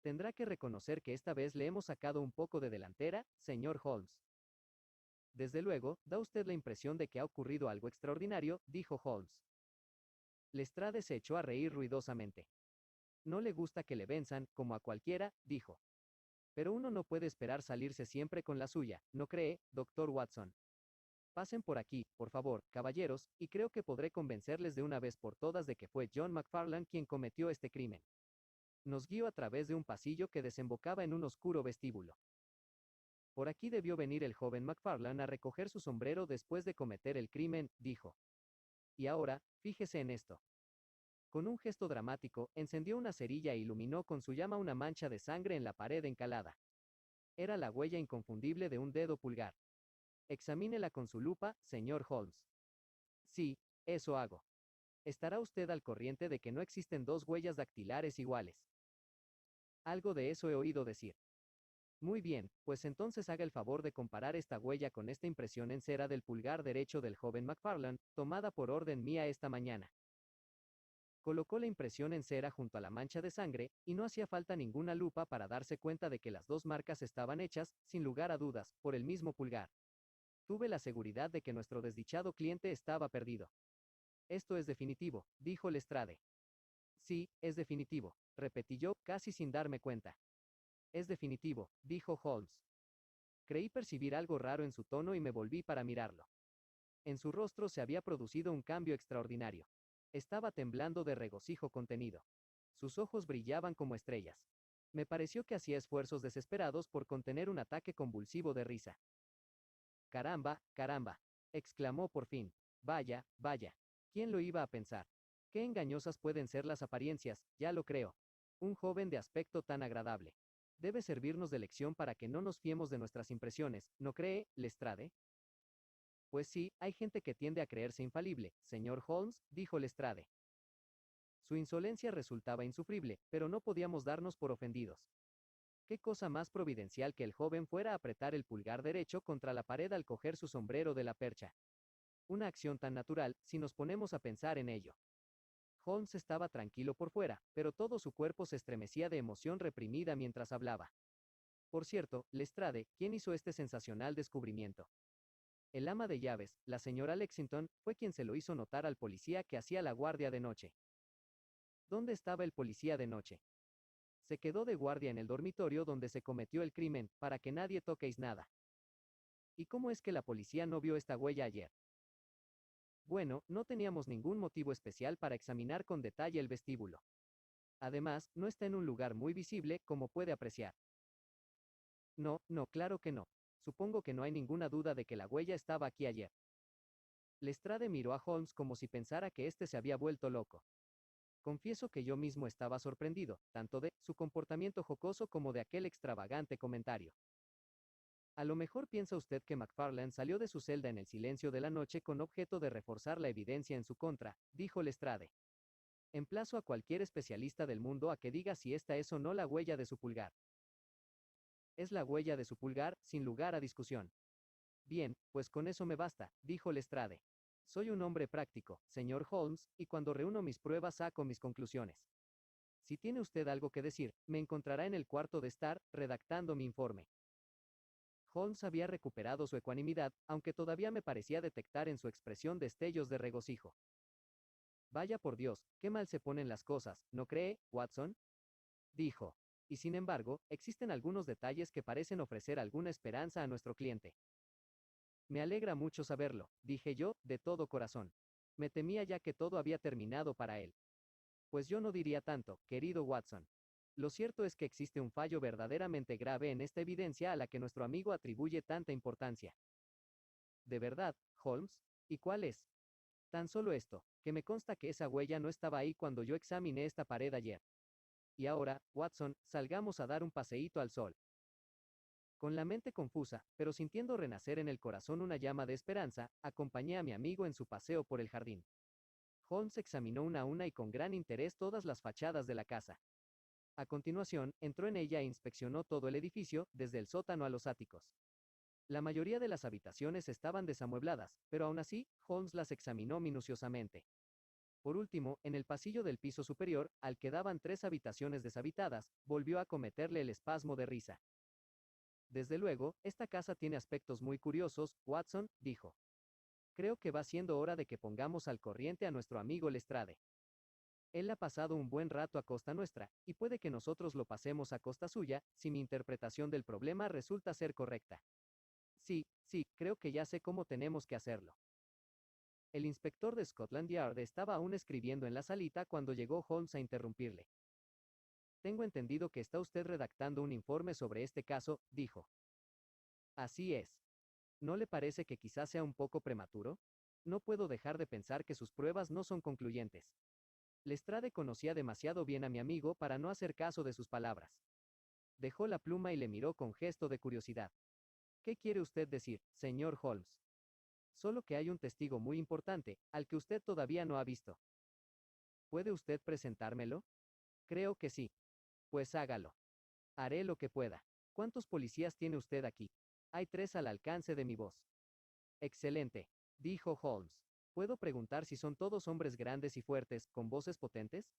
Tendrá que reconocer que esta vez le hemos sacado un poco de delantera, señor Holmes. Desde luego, da usted la impresión de que ha ocurrido algo extraordinario, dijo Holmes. Lestrade se echó a reír ruidosamente. No le gusta que le venzan, como a cualquiera, dijo. Pero uno no puede esperar salirse siempre con la suya, ¿no cree, doctor Watson? Pasen por aquí, por favor, caballeros, y creo que podré convencerles de una vez por todas de que fue John McFarland quien cometió este crimen. Nos guió a través de un pasillo que desembocaba en un oscuro vestíbulo. Por aquí debió venir el joven McFarland a recoger su sombrero después de cometer el crimen, dijo. Y ahora, fíjese en esto. Con un gesto dramático, encendió una cerilla e iluminó con su llama una mancha de sangre en la pared encalada. Era la huella inconfundible de un dedo pulgar. Examínela con su lupa, señor Holmes. Sí, eso hago. Estará usted al corriente de que no existen dos huellas dactilares iguales. Algo de eso he oído decir. Muy bien, pues entonces haga el favor de comparar esta huella con esta impresión en cera del pulgar derecho del joven McFarland, tomada por orden mía esta mañana. Colocó la impresión en cera junto a la mancha de sangre, y no hacía falta ninguna lupa para darse cuenta de que las dos marcas estaban hechas, sin lugar a dudas, por el mismo pulgar. Tuve la seguridad de que nuestro desdichado cliente estaba perdido. Esto es definitivo, dijo Lestrade. Sí, es definitivo, repetí yo, casi sin darme cuenta. Es definitivo, dijo Holmes. Creí percibir algo raro en su tono y me volví para mirarlo. En su rostro se había producido un cambio extraordinario. Estaba temblando de regocijo contenido. Sus ojos brillaban como estrellas. Me pareció que hacía esfuerzos desesperados por contener un ataque convulsivo de risa. Caramba, caramba, exclamó por fin. Vaya, vaya. ¿Quién lo iba a pensar? Qué engañosas pueden ser las apariencias, ya lo creo. Un joven de aspecto tan agradable. Debe servirnos de lección para que no nos fiemos de nuestras impresiones, ¿no cree, Lestrade? Pues sí, hay gente que tiende a creerse infalible, señor Holmes, dijo Lestrade. Su insolencia resultaba insufrible, pero no podíamos darnos por ofendidos. Qué cosa más providencial que el joven fuera a apretar el pulgar derecho contra la pared al coger su sombrero de la percha. Una acción tan natural, si nos ponemos a pensar en ello. Holmes estaba tranquilo por fuera, pero todo su cuerpo se estremecía de emoción reprimida mientras hablaba. Por cierto, Lestrade, ¿quién hizo este sensacional descubrimiento? El ama de llaves, la señora Lexington, fue quien se lo hizo notar al policía que hacía la guardia de noche. ¿Dónde estaba el policía de noche? Se quedó de guardia en el dormitorio donde se cometió el crimen, para que nadie toquéis nada. ¿Y cómo es que la policía no vio esta huella ayer? Bueno, no teníamos ningún motivo especial para examinar con detalle el vestíbulo. Además, no está en un lugar muy visible, como puede apreciar. No, no, claro que no. Supongo que no hay ninguna duda de que la huella estaba aquí ayer. Lestrade miró a Holmes como si pensara que éste se había vuelto loco. Confieso que yo mismo estaba sorprendido, tanto de su comportamiento jocoso como de aquel extravagante comentario. A lo mejor piensa usted que McFarland salió de su celda en el silencio de la noche con objeto de reforzar la evidencia en su contra, dijo Lestrade. Emplazo a cualquier especialista del mundo a que diga si esta es o no la huella de su pulgar. Es la huella de su pulgar, sin lugar a discusión. Bien, pues con eso me basta, dijo Lestrade. Soy un hombre práctico, señor Holmes, y cuando reúno mis pruebas saco mis conclusiones. Si tiene usted algo que decir, me encontrará en el cuarto de estar, redactando mi informe. Holmes había recuperado su ecuanimidad, aunque todavía me parecía detectar en su expresión destellos de regocijo. Vaya por Dios, qué mal se ponen las cosas, ¿no cree, Watson? Dijo. Y sin embargo, existen algunos detalles que parecen ofrecer alguna esperanza a nuestro cliente. Me alegra mucho saberlo, dije yo, de todo corazón. Me temía ya que todo había terminado para él. Pues yo no diría tanto, querido Watson. Lo cierto es que existe un fallo verdaderamente grave en esta evidencia a la que nuestro amigo atribuye tanta importancia. ¿De verdad, Holmes? ¿Y cuál es? Tan solo esto, que me consta que esa huella no estaba ahí cuando yo examiné esta pared ayer. Y ahora, Watson, salgamos a dar un paseíto al sol. Con la mente confusa, pero sintiendo renacer en el corazón una llama de esperanza, acompañé a mi amigo en su paseo por el jardín. Holmes examinó una a una y con gran interés todas las fachadas de la casa. A continuación, entró en ella e inspeccionó todo el edificio, desde el sótano a los áticos. La mayoría de las habitaciones estaban desamuebladas, pero aún así, Holmes las examinó minuciosamente. Por último, en el pasillo del piso superior, al que daban 3 habitaciones deshabitadas, volvió a cometerle el espasmo de risa. Desde luego, esta casa tiene aspectos muy curiosos, Watson, dijo. Creo que va siendo hora de que pongamos al corriente a nuestro amigo Lestrade. Él ha pasado un buen rato a costa nuestra, y puede que nosotros lo pasemos a costa suya, si mi interpretación del problema resulta ser correcta. Sí, sí, creo que ya sé cómo tenemos que hacerlo. El inspector de Scotland Yard estaba aún escribiendo en la salita cuando llegó Holmes a interrumpirle. Tengo entendido que está usted redactando un informe sobre este caso, dijo. Así es. ¿No le parece que quizás sea un poco prematuro? No puedo dejar de pensar que sus pruebas no son concluyentes. Lestrade conocía demasiado bien a mi amigo para no hacer caso de sus palabras. Dejó la pluma y le miró con gesto de curiosidad. ¿Qué quiere usted decir, señor Holmes? Solo que hay un testigo muy importante, al que usted todavía no ha visto. ¿Puede usted presentármelo? Creo que sí. Pues hágalo. Haré lo que pueda. ¿Cuántos policías tiene usted aquí? Hay 3 al alcance de mi voz. Excelente, dijo Holmes. ¿Puedo preguntar si son todos hombres grandes y fuertes, con voces potentes?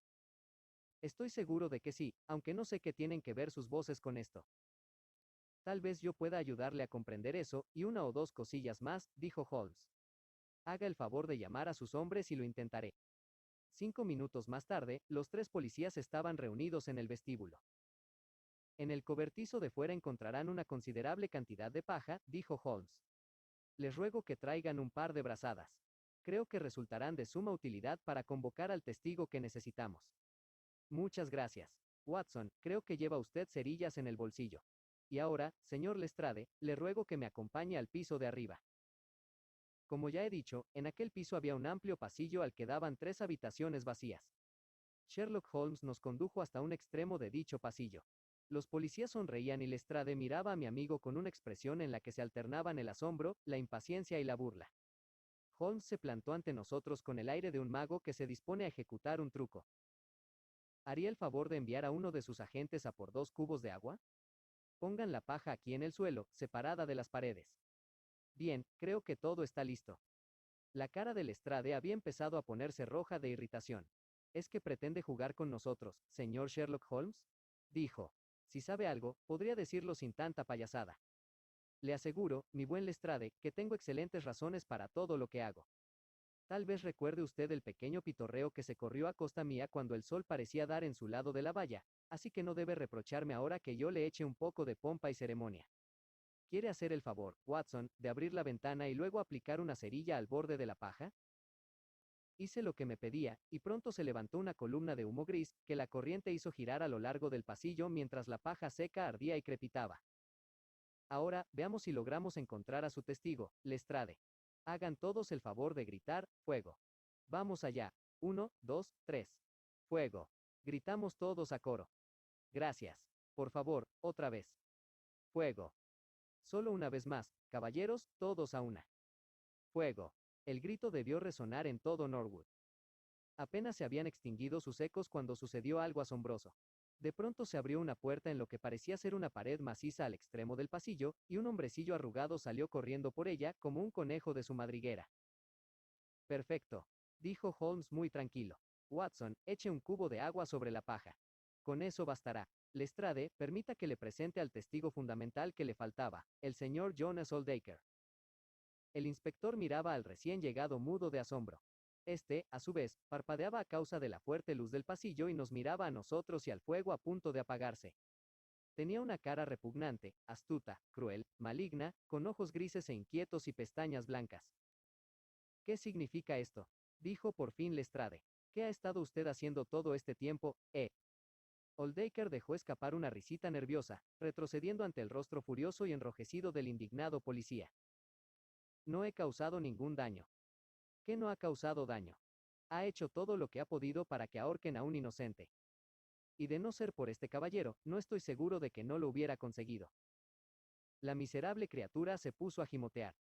Estoy seguro de que sí, aunque no sé qué tienen que ver sus voces con esto. Tal vez yo pueda ayudarle a comprender eso, y una o dos cosillas más, dijo Holmes. Haga el favor de llamar a sus hombres y lo intentaré. 5 minutos más tarde, los 3 policías estaban reunidos en el vestíbulo. En el cobertizo de fuera encontrarán una considerable cantidad de paja, dijo Holmes. Les ruego que traigan un par de brazadas. Creo que resultarán de suma utilidad para convocar al testigo que necesitamos. Muchas gracias. Watson, creo que lleva usted cerillas en el bolsillo. Y ahora, señor Lestrade, le ruego que me acompañe al piso de arriba. Como ya he dicho, en aquel piso había un amplio pasillo al que daban 3 habitaciones vacías. Sherlock Holmes nos condujo hasta un extremo de dicho pasillo. Los policías sonreían y Lestrade miraba a mi amigo con una expresión en la que se alternaban el asombro, la impaciencia y la burla. Holmes se plantó ante nosotros con el aire de un mago que se dispone a ejecutar un truco. ¿Haría el favor de enviar a uno de sus agentes a por 2 cubos de agua? Pongan la paja aquí en el suelo, separada de las paredes. Bien, creo que todo está listo. La cara de Lestrade había empezado a ponerse roja de irritación. ¿Es que pretende jugar con nosotros, señor Sherlock Holmes? Dijo. Si sabe algo, podría decirlo sin tanta payasada. Le aseguro, mi buen Lestrade, que tengo excelentes razones para todo lo que hago. Tal vez recuerde usted el pequeño pitorreo que se corrió a costa mía cuando el sol parecía dar en su lado de la valla, así que no debe reprocharme ahora que yo le eche un poco de pompa y ceremonia. ¿Quiere hacer el favor, Watson, de abrir la ventana y luego aplicar una cerilla al borde de la paja? Hice lo que me pedía, y pronto se levantó una columna de humo gris, que la corriente hizo girar a lo largo del pasillo mientras la paja seca ardía y crepitaba. Ahora, veamos si logramos encontrar a su testigo, Lestrade. Hagan todos el favor de gritar, fuego. Vamos allá. 1, 2, 3. Fuego. Gritamos todos a coro. Gracias. Por favor, otra vez. Fuego. Solo una vez más, caballeros, todos a una. Fuego. El grito debió resonar en todo Norwood. Apenas se habían extinguido sus ecos cuando sucedió algo asombroso. De pronto se abrió una puerta en lo que parecía ser una pared maciza al extremo del pasillo, y un hombrecillo arrugado salió corriendo por ella, como un conejo de su madriguera. Perfecto, dijo Holmes muy tranquilo. Watson, eche un cubo de agua sobre la paja. Con eso bastará. Lestrade, permita que le presente al testigo fundamental que le faltaba, el señor Jonas Oldaker. El inspector miraba al recién llegado mudo de asombro. Este, a su vez, parpadeaba a causa de la fuerte luz del pasillo y nos miraba a nosotros y al fuego a punto de apagarse. Tenía una cara repugnante, astuta, cruel, maligna, con ojos grises e inquietos y pestañas blancas. ¿Qué significa esto? Dijo por fin Lestrade. ¿Qué ha estado usted haciendo todo este tiempo, Oldaker dejó escapar una risita nerviosa, retrocediendo ante el rostro furioso y enrojecido del indignado policía. No he causado ningún daño. ¿Qué no ha causado daño? Ha hecho todo lo que ha podido para que ahorquen a un inocente. Y de no ser por este caballero, no estoy seguro de que no lo hubiera conseguido. La miserable criatura se puso a gimotear.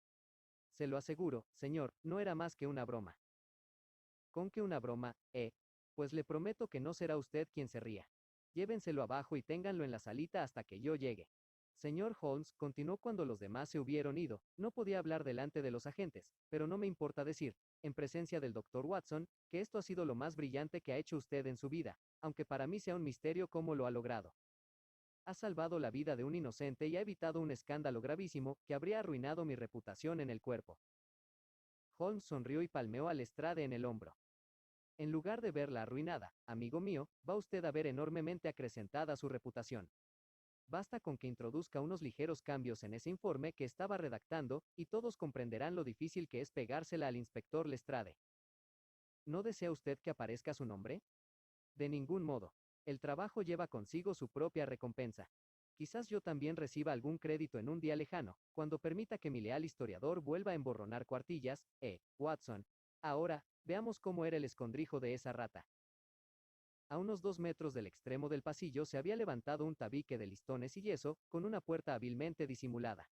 Se lo aseguro, señor, no era más que una broma. ¿Con qué una broma, Pues le prometo que no será usted quien se ría. Llévenselo abajo y ténganlo en la salita hasta que yo llegue. Señor Holmes, continuó cuando los demás se hubieron ido, no podía hablar delante de los agentes, pero no me importa decir, en presencia del doctor Watson, que esto ha sido lo más brillante que ha hecho usted en su vida, aunque para mí sea un misterio cómo lo ha logrado. Ha salvado la vida de un inocente y ha evitado un escándalo gravísimo que habría arruinado mi reputación en el cuerpo. Holmes sonrió y palmeó a Lestrade en el hombro. En lugar de verla arruinada, amigo mío, va usted a ver enormemente acrecentada su reputación. Basta con que introduzca unos ligeros cambios en ese informe que estaba redactando, y todos comprenderán lo difícil que es pegársela al inspector Lestrade. ¿No desea usted que aparezca su nombre? De ningún modo. El trabajo lleva consigo su propia recompensa. Quizás yo también reciba algún crédito en un día lejano, cuando permita que mi leal historiador vuelva a emborronar cuartillas. Watson. Ahora, veamos cómo era el escondrijo de esa rata. A unos 2 metros del extremo del pasillo se había levantado un tabique de listones y yeso, con una puerta hábilmente disimulada.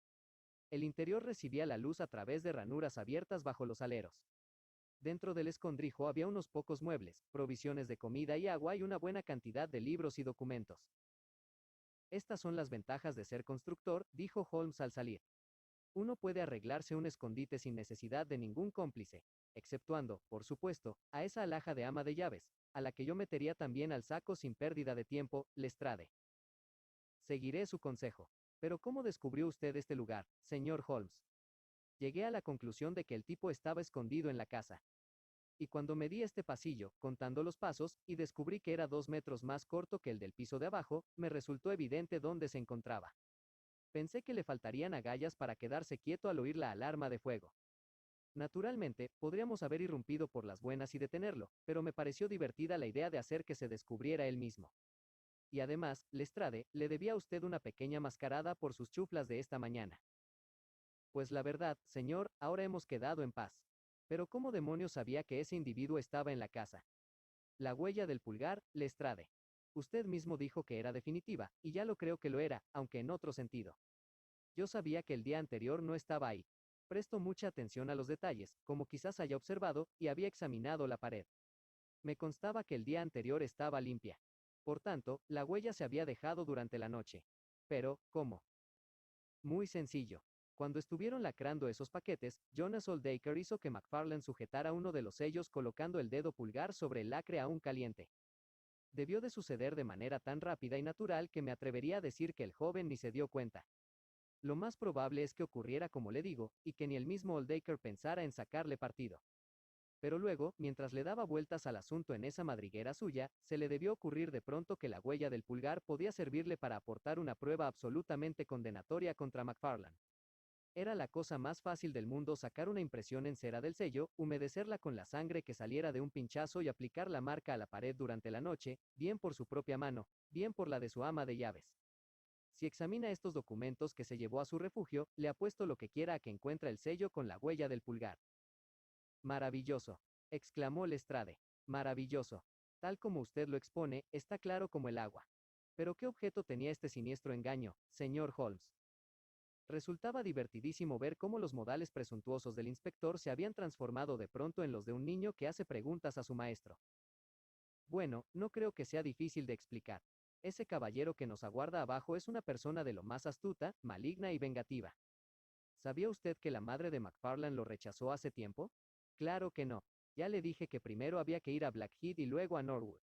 El interior recibía la luz a través de ranuras abiertas bajo los aleros. Dentro del escondrijo había unos pocos muebles, provisiones de comida y agua y una buena cantidad de libros y documentos. Estas son las ventajas de ser constructor, dijo Holmes al salir. Uno puede arreglarse un escondite sin necesidad de ningún cómplice, exceptuando, por supuesto, a esa alhaja de ama de llaves, a la que yo metería también al saco sin pérdida de tiempo, Lestrade. Seguiré su consejo. Pero ¿cómo descubrió usted este lugar, señor Holmes? Llegué a la conclusión de que el tipo estaba escondido en la casa. Y cuando medí este pasillo, contando los pasos, y descubrí que era 2 metros más corto que el del piso de abajo, me resultó evidente dónde se encontraba. Pensé que le faltarían agallas para quedarse quieto al oír la alarma de fuego. Naturalmente, podríamos haber irrumpido por las buenas y detenerlo, pero me pareció divertida la idea de hacer que se descubriera él mismo. Y además, Lestrade, le debía a usted una pequeña mascarada por sus chuflas de esta mañana. Pues la verdad, señor, ahora hemos quedado en paz. Pero ¿cómo demonios sabía que ese individuo estaba en la casa? La huella del pulgar, Lestrade. Usted mismo dijo que era definitiva, y ya lo creo que lo era, aunque en otro sentido. Yo sabía que el día anterior no estaba ahí. Presto mucha atención a los detalles, como quizás haya observado, y había examinado la pared. Me constaba que el día anterior estaba limpia. Por tanto, la huella se había dejado durante la noche. Pero, ¿cómo? Muy sencillo. Cuando estuvieron lacrando esos paquetes, Jonas Oldacre hizo que McFarlane sujetara uno de los sellos colocando el dedo pulgar sobre el lacre aún caliente. Debió de suceder de manera tan rápida y natural que me atrevería a decir que el joven ni se dio cuenta. Lo más probable es que ocurriera como le digo, y que ni el mismo Oldacre pensara en sacarle partido. Pero luego, mientras le daba vueltas al asunto en esa madriguera suya, se le debió ocurrir de pronto que la huella del pulgar podía servirle para aportar una prueba absolutamente condenatoria contra McFarlane. Era la cosa más fácil del mundo sacar una impresión en cera del sello, humedecerla con la sangre que saliera de un pinchazo y aplicar la marca a la pared durante la noche, bien por su propia mano, bien por la de su ama de llaves. Si examina estos documentos que se llevó a su refugio, le apuesto lo que quiera a que encuentra el sello con la huella del pulgar. Maravilloso, exclamó Lestrade. Maravilloso. Tal como usted lo expone, está claro como el agua. Pero ¿qué objeto tenía este siniestro engaño, señor Holmes? Resultaba divertidísimo ver cómo los modales presuntuosos del inspector se habían transformado de pronto en los de un niño que hace preguntas a su maestro. Bueno, no creo que sea difícil de explicar. Ese caballero que nos aguarda abajo es una persona de lo más astuta, maligna y vengativa. ¿Sabía usted que la madre de McFarlane lo rechazó hace tiempo? Claro que no. Ya le dije que primero había que ir a Blackheath y luego a Norwood.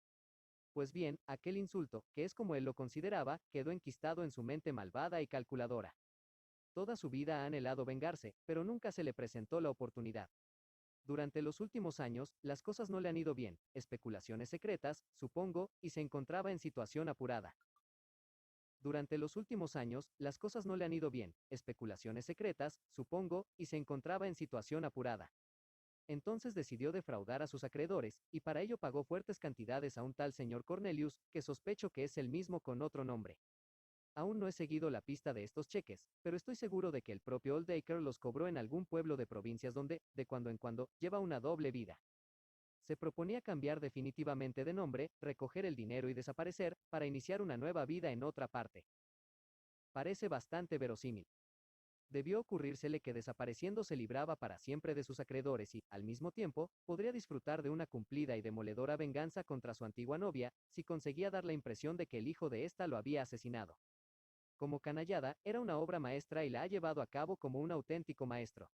Pues bien, aquel insulto, que es como él lo consideraba, quedó enquistado en su mente malvada y calculadora. Toda su vida ha anhelado vengarse, pero nunca se le presentó la oportunidad. Durante los últimos años, las cosas no le han ido bien, especulaciones secretas, supongo, y se encontraba en situación apurada. Durante los últimos años, las cosas no le han ido bien, especulaciones secretas, supongo, y se encontraba en situación apurada. Entonces decidió defraudar a sus acreedores, y para ello pagó fuertes cantidades a un tal señor Cornelius, que sospecho que es el mismo con otro nombre. Aún no he seguido la pista de estos cheques, pero estoy seguro de que el propio Oldacre los cobró en algún pueblo de provincias donde, de cuando en cuando, lleva una doble vida. Se proponía cambiar definitivamente de nombre, recoger el dinero y desaparecer, para iniciar una nueva vida en otra parte. Parece bastante verosímil. Debió ocurrírsele que desapareciendo se libraba para siempre de sus acreedores y, al mismo tiempo, podría disfrutar de una cumplida y demoledora venganza contra su antigua novia, si conseguía dar la impresión de que el hijo de ésta lo había asesinado. Como canallada, era una obra maestra y la ha llevado a cabo como un auténtico maestro.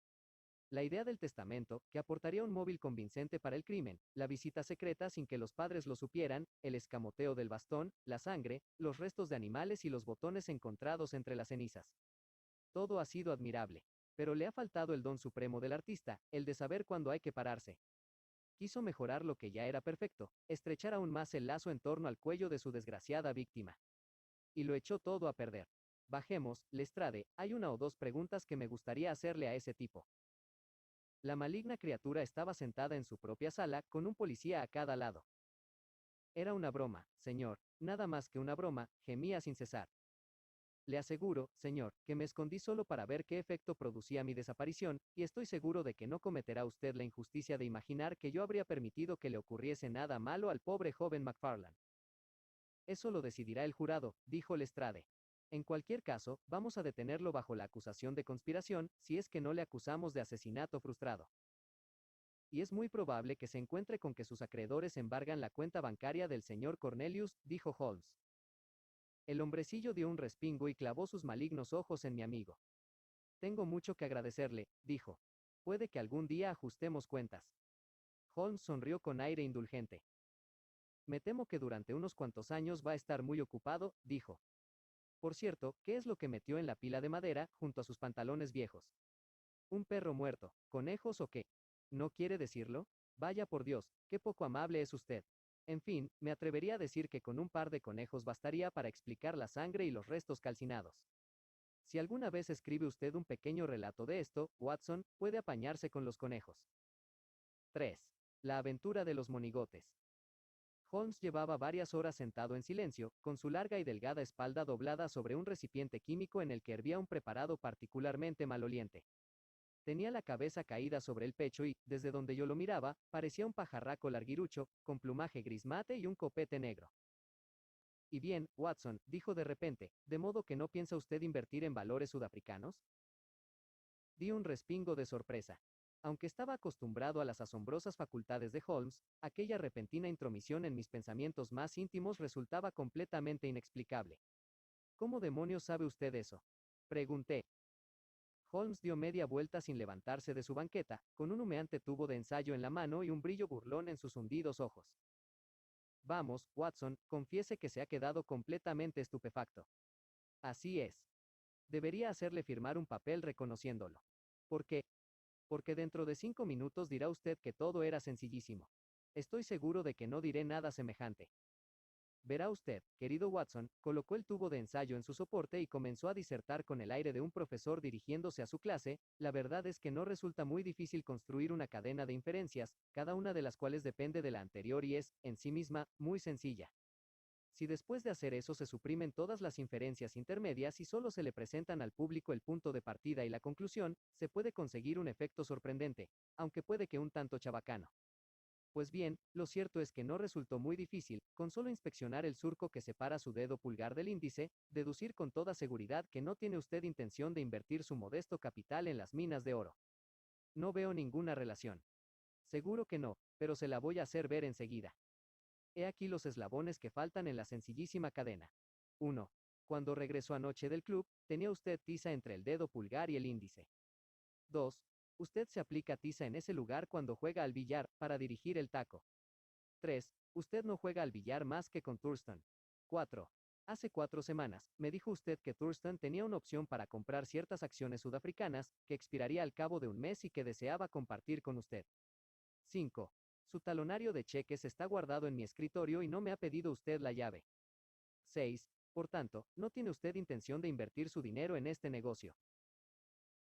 La idea del testamento, que aportaría un móvil convincente para el crimen, la visita secreta sin que los padres lo supieran, el escamoteo del bastón, la sangre, los restos de animales y los botones encontrados entre las cenizas. Todo ha sido admirable, pero le ha faltado el don supremo del artista, el de saber cuándo hay que pararse. Quiso mejorar lo que ya era perfecto, estrechar aún más el lazo en torno al cuello de su desgraciada víctima. Y lo echó todo a perder. Bajemos, Lestrade, hay una o dos preguntas que me gustaría hacerle a ese tipo. La maligna criatura estaba sentada en su propia sala, con un policía a cada lado. Era una broma, señor, nada más que una broma, gemía sin cesar. Le aseguro, señor, que me escondí solo para ver qué efecto producía mi desaparición, y estoy seguro de que no cometerá usted la injusticia de imaginar que yo habría permitido que le ocurriese nada malo al pobre joven McFarland. Eso lo decidirá el jurado, dijo Lestrade. En cualquier caso, vamos a detenerlo bajo la acusación de conspiración, si es que no le acusamos de asesinato frustrado. Y es muy probable que se encuentre con que sus acreedores embargan la cuenta bancaria del señor Cornelius, dijo Holmes. El hombrecillo dio un respingo y clavó sus malignos ojos en mi amigo. Tengo mucho que agradecerle, dijo. Puede que algún día ajustemos cuentas. Holmes sonrió con aire indulgente. Me temo que durante unos cuantos años va a estar muy ocupado, dijo. Por cierto, ¿qué es lo que metió en la pila de madera, junto a sus pantalones viejos? ¿Un perro muerto, conejos o qué? ¿No quiere decirlo? Vaya por Dios, qué poco amable es usted. En fin, me atrevería a decir que con un par de conejos bastaría para explicar la sangre y los restos calcinados. Si alguna vez escribe usted un pequeño relato de esto, Watson, puede apañarse con los conejos. 3. La aventura de los monigotes. Holmes llevaba varias horas sentado en silencio, con su larga y delgada espalda doblada sobre un recipiente químico en el que hervía un preparado particularmente maloliente. Tenía la cabeza caída sobre el pecho y, desde donde yo lo miraba, parecía un pajarraco larguirucho, con plumaje gris mate y un copete negro. Y bien, Watson, dijo de repente, ¿de modo que no piensa usted invertir en valores sudafricanos? Di un respingo de sorpresa. Aunque estaba acostumbrado a las asombrosas facultades de Holmes, aquella repentina intromisión en mis pensamientos más íntimos resultaba completamente inexplicable. ¿Cómo demonios sabe usted eso? Pregunté. Holmes dio media vuelta sin levantarse de su banqueta, con un humeante tubo de ensayo en la mano y un brillo burlón en sus hundidos ojos. Vamos, Watson, confiese que se ha quedado completamente estupefacto. Así es. Debería hacerle firmar un papel reconociéndolo. ¿Por qué? Porque dentro de 5 minutos dirá usted que todo era sencillísimo. Estoy seguro de que no diré nada semejante. Verá usted, querido Watson, colocó el tubo de ensayo en su soporte y comenzó a disertar con el aire de un profesor dirigiéndose a su clase. La verdad es que no resulta muy difícil construir una cadena de inferencias, cada una de las cuales depende de la anterior y es, en sí misma, muy sencilla. Si después de hacer eso se suprimen todas las inferencias intermedias y solo se le presentan al público el punto de partida y la conclusión, se puede conseguir un efecto sorprendente, aunque puede que un tanto chabacano. Pues bien, lo cierto es que no resultó muy difícil, con solo inspeccionar el surco que separa su dedo pulgar del índice, deducir con toda seguridad que no tiene usted intención de invertir su modesto capital en las minas de oro. No veo ninguna relación. Seguro que no, pero se la voy a hacer ver enseguida. He aquí los eslabones que faltan en la sencillísima cadena. 1. Cuando regresó anoche del club, tenía usted tiza entre el dedo pulgar y el índice. 2. Usted se aplica tiza en ese lugar cuando juega al billar, para dirigir el taco. 3. Usted no juega al billar más que con Thurston. 4. Hace 4 semanas, me dijo usted que Thurston tenía una opción para comprar ciertas acciones sudafricanas, que expiraría al cabo de un mes y que deseaba compartir con usted. 5. Su talonario de cheques está guardado en mi escritorio y no me ha pedido usted la llave. 6. Por tanto, no tiene usted intención de invertir su dinero en este negocio.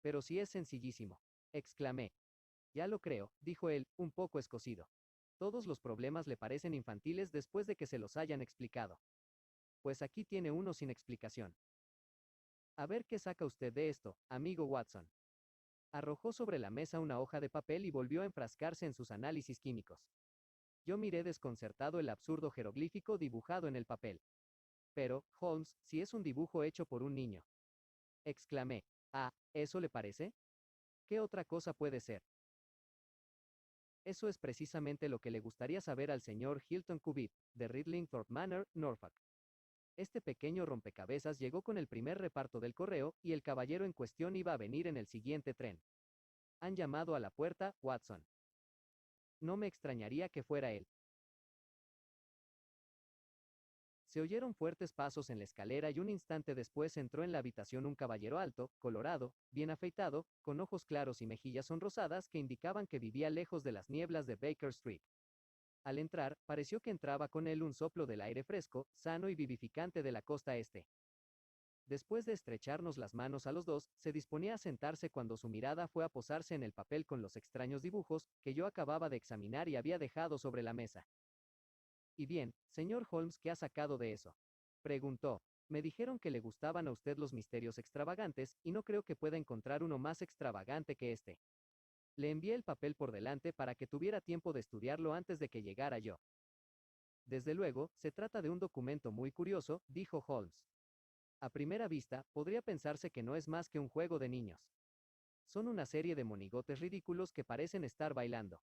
Pero sí es sencillísimo, exclamé. Ya lo creo, dijo él, un poco escocido. Todos los problemas le parecen infantiles después de que se los hayan explicado. Pues aquí tiene uno sin explicación. A ver qué saca usted de esto, amigo Watson. Arrojó sobre la mesa una hoja de papel y volvió a enfrascarse en sus análisis químicos. Yo miré desconcertado el absurdo jeroglífico dibujado en el papel. Pero, Holmes, si es un dibujo hecho por un niño. Exclamé. Ah, ¿eso le parece? ¿Qué otra cosa puede ser? Eso es precisamente lo que le gustaría saber al señor Hilton Cubitt, de Ridlingthorpe Manor, Norfolk. Este pequeño rompecabezas llegó con el primer reparto del correo, y el caballero en cuestión iba a venir en el siguiente tren. Han llamado a la puerta, Watson. No me extrañaría que fuera él. Se oyeron fuertes pasos en la escalera y un instante después entró en la habitación un caballero alto, colorado, bien afeitado, con ojos claros y mejillas sonrosadas que indicaban que vivía lejos de las nieblas de Baker Street. Al entrar, pareció que entraba con él un soplo del aire fresco, sano y vivificante de la costa este. Después de estrecharnos las manos a los dos, se disponía a sentarse cuando su mirada fue a posarse en el papel con los extraños dibujos que yo acababa de examinar y había dejado sobre la mesa. Y bien, señor Holmes, ¿qué ha sacado de eso? Preguntó. Me dijeron que le gustaban a usted los misterios extravagantes, y no creo que pueda encontrar uno más extravagante que este. Le envié el papel por delante para que tuviera tiempo de estudiarlo antes de que llegara yo. Desde luego, se trata de un documento muy curioso, dijo Holmes. A primera vista, podría pensarse que no es más que un juego de niños. Son una serie de monigotes ridículos que parecen estar bailando.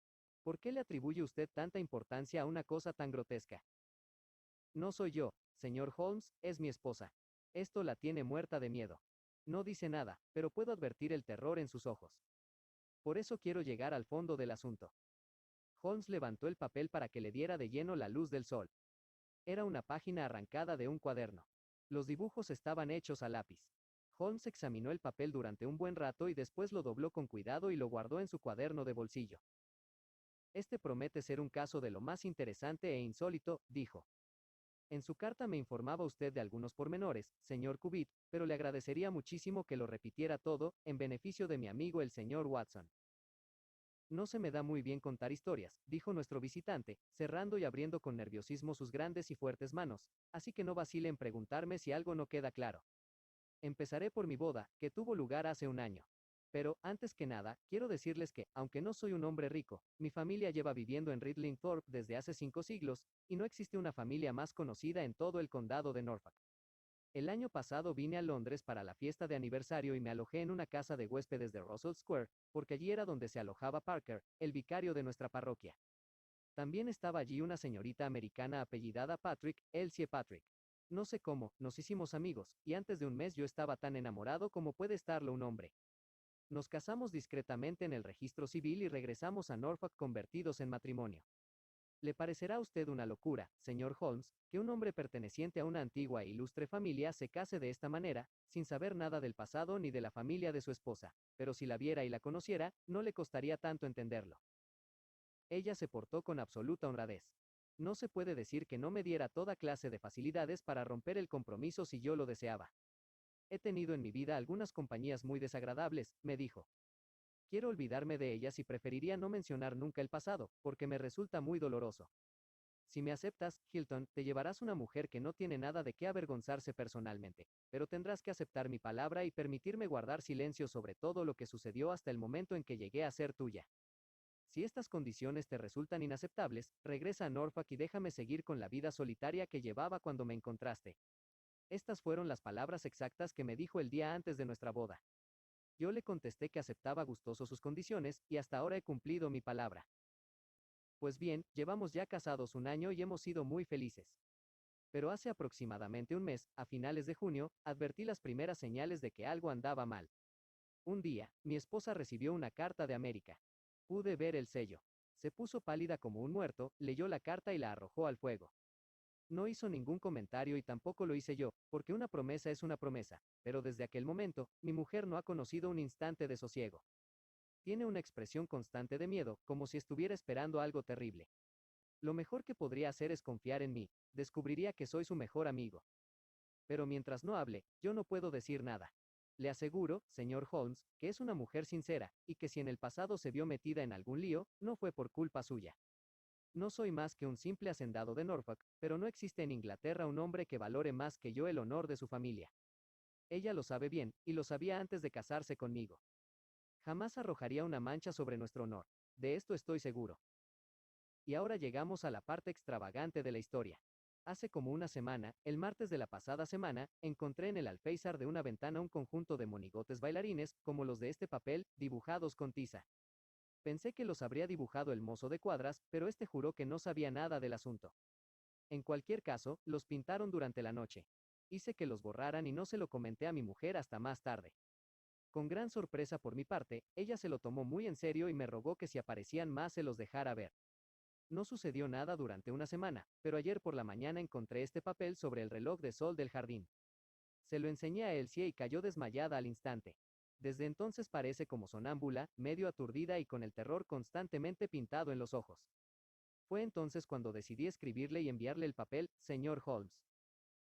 ¿Por qué le atribuye usted tanta importancia a una cosa tan grotesca? No soy yo, señor Holmes, es mi esposa. Esto la tiene muerta de miedo. No dice nada, pero puedo advertir el terror en sus ojos. Por eso quiero llegar al fondo del asunto. Holmes levantó el papel para que le diera de lleno la luz del sol. Era una página arrancada de un cuaderno. Los dibujos estaban hechos a lápiz. Holmes examinó el papel durante un buen rato y después lo dobló con cuidado y lo guardó en su cuaderno de bolsillo. Este promete ser un caso de lo más interesante e insólito, dijo. En su carta me informaba usted de algunos pormenores, señor Cubitt, pero le agradecería muchísimo que lo repitiera todo, en beneficio de mi amigo el señor Watson. No se me da muy bien contar historias, dijo nuestro visitante, cerrando y abriendo con nerviosismo sus grandes y fuertes manos, así que no vacile en preguntarme si algo no queda claro. Empezaré por mi boda, que tuvo lugar hace un año. Pero, antes que nada, quiero decirles que, aunque no soy un hombre rico, mi familia lleva viviendo en Ridlingthorpe desde hace 5 siglos, y no existe una familia más conocida en todo el condado de Norfolk. El año pasado vine a Londres para la fiesta de aniversario y me alojé en una casa de huéspedes de Russell Square, porque allí era donde se alojaba Parker, el vicario de nuestra parroquia. También estaba allí una señorita americana apellidada Patrick, Elsie Patrick. No sé cómo, nos hicimos amigos, y antes de un mes yo estaba tan enamorado como puede estarlo un hombre. Nos casamos discretamente en el registro civil y regresamos a Norfolk convertidos en matrimonio. Le parecerá a usted una locura, señor Holmes, que un hombre perteneciente a una antigua e ilustre familia se case de esta manera, sin saber nada del pasado ni de la familia de su esposa, pero si la viera y la conociera, no le costaría tanto entenderlo. Ella se portó con absoluta honradez. No se puede decir que no me diera toda clase de facilidades para romper el compromiso si yo lo deseaba. He tenido en mi vida algunas compañías muy desagradables, me dijo. Quiero olvidarme de ellas y preferiría no mencionar nunca el pasado, porque me resulta muy doloroso. Si me aceptas, Hilton, te llevarás una mujer que no tiene nada de qué avergonzarse personalmente, pero tendrás que aceptar mi palabra y permitirme guardar silencio sobre todo lo que sucedió hasta el momento en que llegué a ser tuya. Si estas condiciones te resultan inaceptables, regresa a Norfolk y déjame seguir con la vida solitaria que llevaba cuando me encontraste. Estas fueron las palabras exactas que me dijo el día antes de nuestra boda. Yo le contesté que aceptaba gustoso sus condiciones, y hasta ahora he cumplido mi palabra. Pues bien, llevamos ya casados un año y hemos sido muy felices. Pero hace aproximadamente un mes, a finales de junio, advertí las primeras señales de que algo andaba mal. Un día, mi esposa recibió una carta de América. Pude ver el sello. Se puso pálida como un muerto, leyó la carta y la arrojó al fuego. No hizo ningún comentario y tampoco lo hice yo, porque una promesa es una promesa, pero desde aquel momento, mi mujer no ha conocido un instante de sosiego. Tiene una expresión constante de miedo, como si estuviera esperando algo terrible. Lo mejor que podría hacer es confiar en mí, descubriría que soy su mejor amigo. Pero mientras no hable, yo no puedo decir nada. Le aseguro, señor Holmes, que es una mujer sincera, y que si en el pasado se vio metida en algún lío, no fue por culpa suya. No soy más que un simple hacendado de Norfolk, pero no existe en Inglaterra un hombre que valore más que yo el honor de su familia. Ella lo sabe bien, y lo sabía antes de casarse conmigo. Jamás arrojaría una mancha sobre nuestro honor. De esto estoy seguro. Y ahora llegamos a la parte extravagante de la historia. Hace como una semana, el martes de la pasada semana, encontré en el alféizar de una ventana un conjunto de monigotes bailarines, como los de este papel, dibujados con tiza. Pensé que los habría dibujado el mozo de cuadras, pero este juró que no sabía nada del asunto. En cualquier caso, los pintaron durante la noche. Hice que los borraran y no se lo comenté a mi mujer hasta más tarde. Con gran sorpresa por mi parte, ella se lo tomó muy en serio y me rogó que si aparecían más se los dejara ver. No sucedió nada durante una semana, pero ayer por la mañana encontré este papel sobre el reloj de sol del jardín. Se lo enseñé a Elsie y cayó desmayada al instante. Desde entonces parece como sonámbula, medio aturdida y con el terror constantemente pintado en los ojos. Fue entonces cuando decidí escribirle y enviarle el papel, señor Holmes.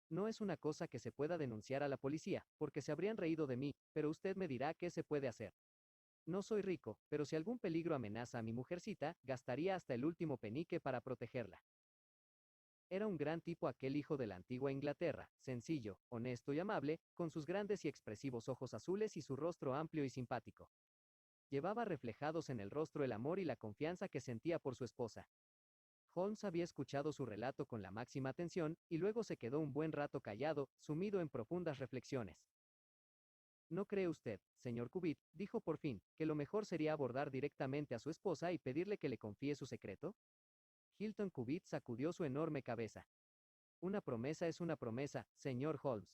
No es una cosa que se pueda denunciar a la policía, porque se habrían reído de mí, pero usted me dirá qué se puede hacer. No soy rico, pero si algún peligro amenaza a mi mujercita, gastaría hasta el último penique para protegerla. Era un gran tipo aquel hijo de la antigua Inglaterra, sencillo, honesto y amable, con sus grandes y expresivos ojos azules y su rostro amplio y simpático. Llevaba reflejados en el rostro el amor y la confianza que sentía por su esposa. Holmes había escuchado su relato con la máxima atención, y luego se quedó un buen rato callado, sumido en profundas reflexiones. ¿No cree usted, señor Cubitt, dijo por fin, que lo mejor sería abordar directamente a su esposa y pedirle que le confíe su secreto? Hilton Cubitt sacudió su enorme cabeza. Una promesa es una promesa, señor Holmes.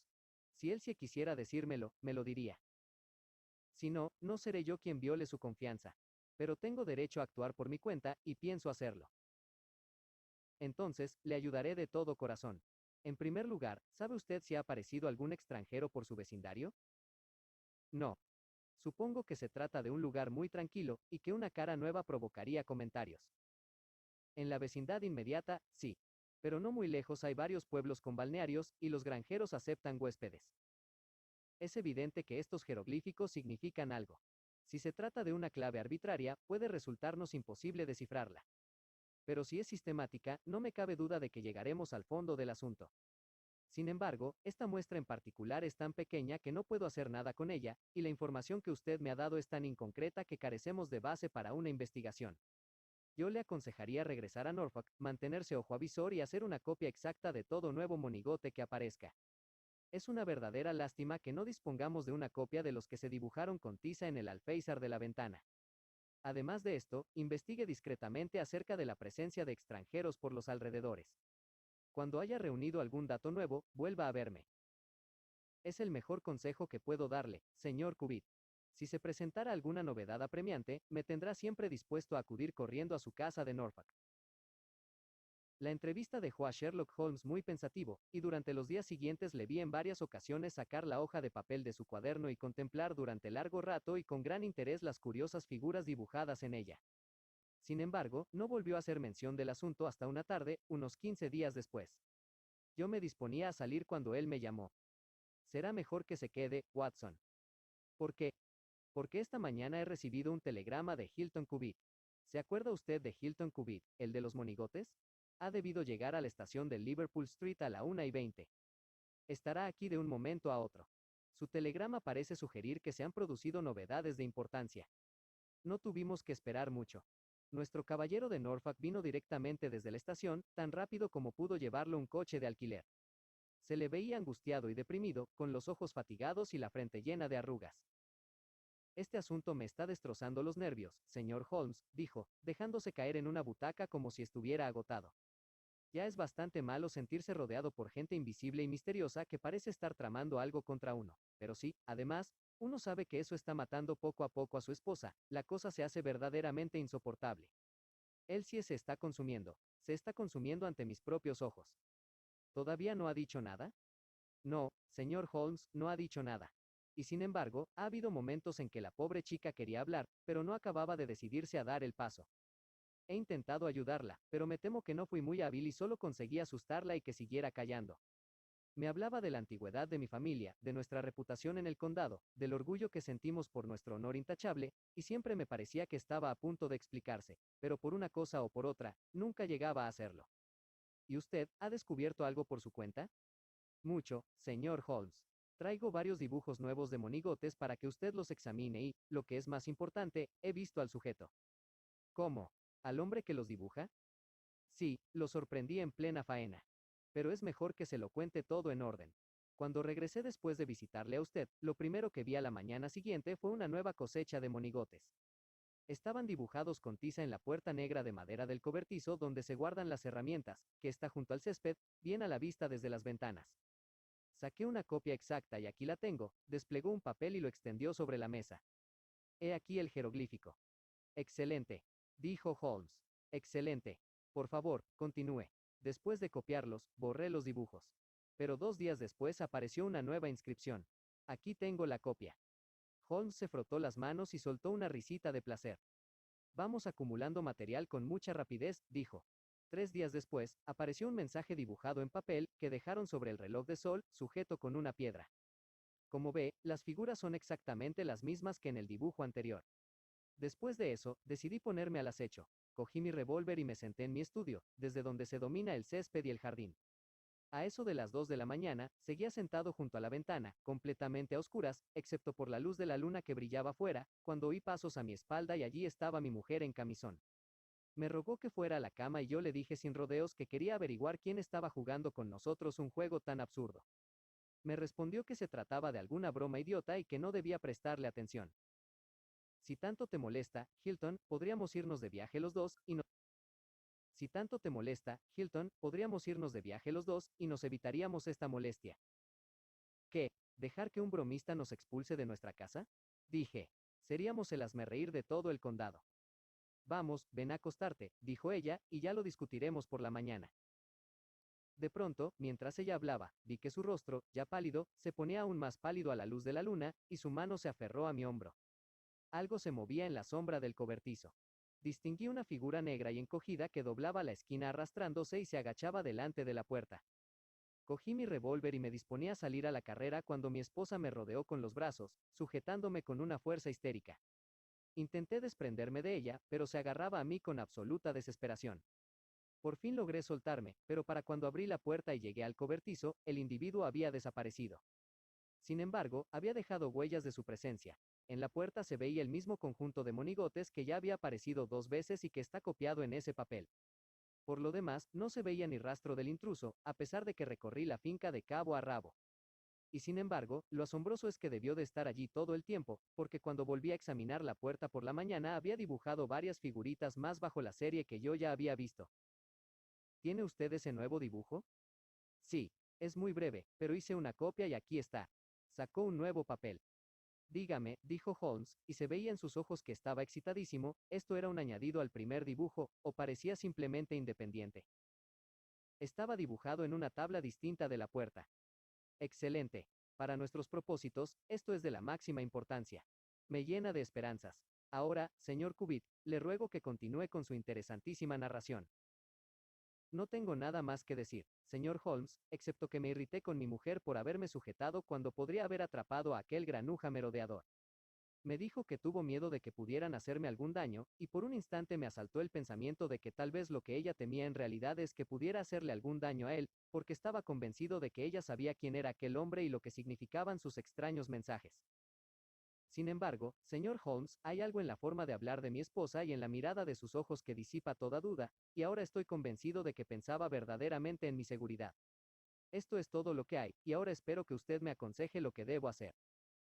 Si él sí quisiera decírmelo, me lo diría. Si no, no seré yo quien viole su confianza. Pero tengo derecho a actuar por mi cuenta, y pienso hacerlo. Entonces, le ayudaré de todo corazón. En primer lugar, ¿sabe usted si ha aparecido algún extranjero por su vecindario? No. Supongo que se trata de un lugar muy tranquilo, y que una cara nueva provocaría comentarios. En la vecindad inmediata, sí. Pero no muy lejos hay varios pueblos con balnearios, y los granjeros aceptan huéspedes. Es evidente que estos jeroglíficos significan algo. Si se trata de una clave arbitraria, puede resultarnos imposible descifrarla. Pero si es sistemática, no me cabe duda de que llegaremos al fondo del asunto. Sin embargo, esta muestra en particular es tan pequeña que no puedo hacer nada con ella, y la información que usted me ha dado es tan inconcreta que carecemos de base para una investigación. Yo le aconsejaría regresar a Norfolk, mantenerse ojo avisor y hacer una copia exacta de todo nuevo monigote que aparezca. Es una verdadera lástima que no dispongamos de una copia de los que se dibujaron con tiza en el alféizar de la ventana. Además de esto, investigue discretamente acerca de la presencia de extranjeros por los alrededores. Cuando haya reunido algún dato nuevo, vuelva a verme. Es el mejor consejo que puedo darle, señor Cubitt. Si se presentara alguna novedad apremiante, me tendrá siempre dispuesto a acudir corriendo a su casa de Norfolk. La entrevista dejó a Sherlock Holmes muy pensativo, y durante los días siguientes le vi en varias ocasiones sacar la hoja de papel de su cuaderno y contemplar durante largo rato y con gran interés las curiosas figuras dibujadas en ella. Sin embargo, no volvió a hacer mención del asunto hasta una tarde, unos 15 días después. Yo me disponía a salir cuando él me llamó. Será mejor que se quede, Watson. ¿Por qué? Porque esta mañana he recibido un telegrama de Hilton Cubitt. ¿Se acuerda usted de Hilton Cubitt, el de los monigotes? Ha debido llegar a la estación de Liverpool Street a la 1:20. Estará aquí de un momento a otro. Su telegrama parece sugerir que se han producido novedades de importancia. No tuvimos que esperar mucho. Nuestro caballero de Norfolk vino directamente desde la estación, tan rápido como pudo llevarlo un coche de alquiler. Se le veía angustiado y deprimido, con los ojos fatigados y la frente llena de arrugas. Este asunto me está destrozando los nervios, señor Holmes, dijo, dejándose caer en una butaca como si estuviera agotado. Ya es bastante malo sentirse rodeado por gente invisible y misteriosa que parece estar tramando algo contra uno. Pero sí, además, uno sabe que eso está matando poco a poco a su esposa, la cosa se hace verdaderamente insoportable. Elsie se está consumiendo ante mis propios ojos. ¿Todavía no ha dicho nada? No, señor Holmes, no ha dicho nada. Y sin embargo, ha habido momentos en que la pobre chica quería hablar, pero no acababa de decidirse a dar el paso. He intentado ayudarla, pero me temo que no fui muy hábil y solo conseguí asustarla y que siguiera callando. Me hablaba de la antigüedad de mi familia, de nuestra reputación en el condado, del orgullo que sentimos por nuestro honor intachable, y siempre me parecía que estaba a punto de explicarse, pero por una cosa o por otra, nunca llegaba a hacerlo. ¿Y usted ha descubierto algo por su cuenta? Mucho, señor Holmes. Traigo varios dibujos nuevos de monigotes para que usted los examine y, lo que es más importante, he visto al sujeto. ¿Cómo? ¿Al hombre que los dibuja? Sí, lo sorprendí en plena faena. Pero es mejor que se lo cuente todo en orden. Cuando regresé después de visitarle a usted, lo primero que vi a la mañana siguiente fue una nueva cosecha de monigotes. Estaban dibujados con tiza en la puerta negra de madera del cobertizo donde se guardan las herramientas, que está junto al césped, bien a la vista desde las ventanas. Saqué una copia exacta y aquí la tengo, desplegó un papel y lo extendió sobre la mesa. He aquí el jeroglífico. Excelente, dijo Holmes. Excelente. Por favor, continúe. Después de copiarlos, borré los dibujos. Pero 2 días después apareció una nueva inscripción. Aquí tengo la copia. Holmes se frotó las manos y soltó una risita de placer. Vamos acumulando material con mucha rapidez, dijo. 3 días después, apareció un mensaje dibujado en papel que dejaron sobre el reloj de sol, sujeto con una piedra. Como ve, las figuras son exactamente las mismas que en el dibujo anterior. Después de eso, decidí ponerme al acecho. Cogí mi revólver y me senté en mi estudio, desde donde se domina el césped y el jardín. A eso de las 2 de la mañana, seguía sentado junto a la ventana, completamente a oscuras, excepto por la luz de la luna que brillaba fuera, cuando oí pasos a mi espalda y allí estaba mi mujer en camisón. Me rogó que fuera a la cama y yo le dije sin rodeos que quería averiguar quién estaba jugando con nosotros un juego tan absurdo. Me respondió que se trataba de alguna broma idiota y que no debía prestarle atención. Si tanto te molesta, Hilton, podríamos irnos de viaje los dos y no... Si tanto te molesta, Hilton, podríamos irnos de viaje los dos y nos evitaríamos esta molestia. ¿Qué? ¿Dejar que un bromista nos expulse de nuestra casa? Dije. Seríamos el hazmerreír de todo el condado. Vamos, ven a acostarte, dijo ella, y ya lo discutiremos por la mañana. De pronto, mientras ella hablaba, vi que su rostro, ya pálido, se ponía aún más pálido a la luz de la luna, y su mano se aferró a mi hombro. Algo se movía en la sombra del cobertizo. Distinguí una figura negra y encogida que doblaba la esquina arrastrándose y se agachaba delante de la puerta. Cogí mi revólver y me disponía a salir a la carrera cuando mi esposa me rodeó con los brazos, sujetándome con una fuerza histérica. Intenté desprenderme de ella, pero se agarraba a mí con absoluta desesperación. Por fin logré soltarme, pero para cuando abrí la puerta y llegué al cobertizo, el individuo había desaparecido. Sin embargo, había dejado huellas de su presencia. En la puerta se veía el mismo conjunto de monigotes que ya había aparecido 2 veces y que está copiado en ese papel. Por lo demás, no se veía ni rastro del intruso, a pesar de que recorrí la finca de cabo a rabo. Y sin embargo, lo asombroso es que debió de estar allí todo el tiempo, porque cuando volví a examinar la puerta por la mañana había dibujado varias figuritas más bajo la serie que yo ya había visto. ¿Tiene usted ese nuevo dibujo? Sí, es muy breve, pero hice una copia y aquí está. Sacó un nuevo papel. Dígame, dijo Holmes, y se veía en sus ojos que estaba excitadísimo, ¿esto era un añadido al primer dibujo, o parecía simplemente independiente? Estaba dibujado en una tabla distinta de la puerta. Excelente. Para nuestros propósitos, esto es de la máxima importancia. Me llena de esperanzas. Ahora, señor Cubitt, le ruego que continúe con su interesantísima narración. No tengo nada más que decir, señor Holmes, excepto que me irrité con mi mujer por haberme sujetado cuando podría haber atrapado a aquel granuja merodeador. Me dijo que tuvo miedo de que pudieran hacerme algún daño, y por un instante me asaltó el pensamiento de que tal vez lo que ella temía en realidad es que pudiera hacerle algún daño a él, porque estaba convencido de que ella sabía quién era aquel hombre y lo que significaban sus extraños mensajes. Sin embargo, señor Holmes, hay algo en la forma de hablar de mi esposa y en la mirada de sus ojos que disipa toda duda, y ahora estoy convencido de que pensaba verdaderamente en mi seguridad. Esto es todo lo que hay, y ahora espero que usted me aconseje lo que debo hacer.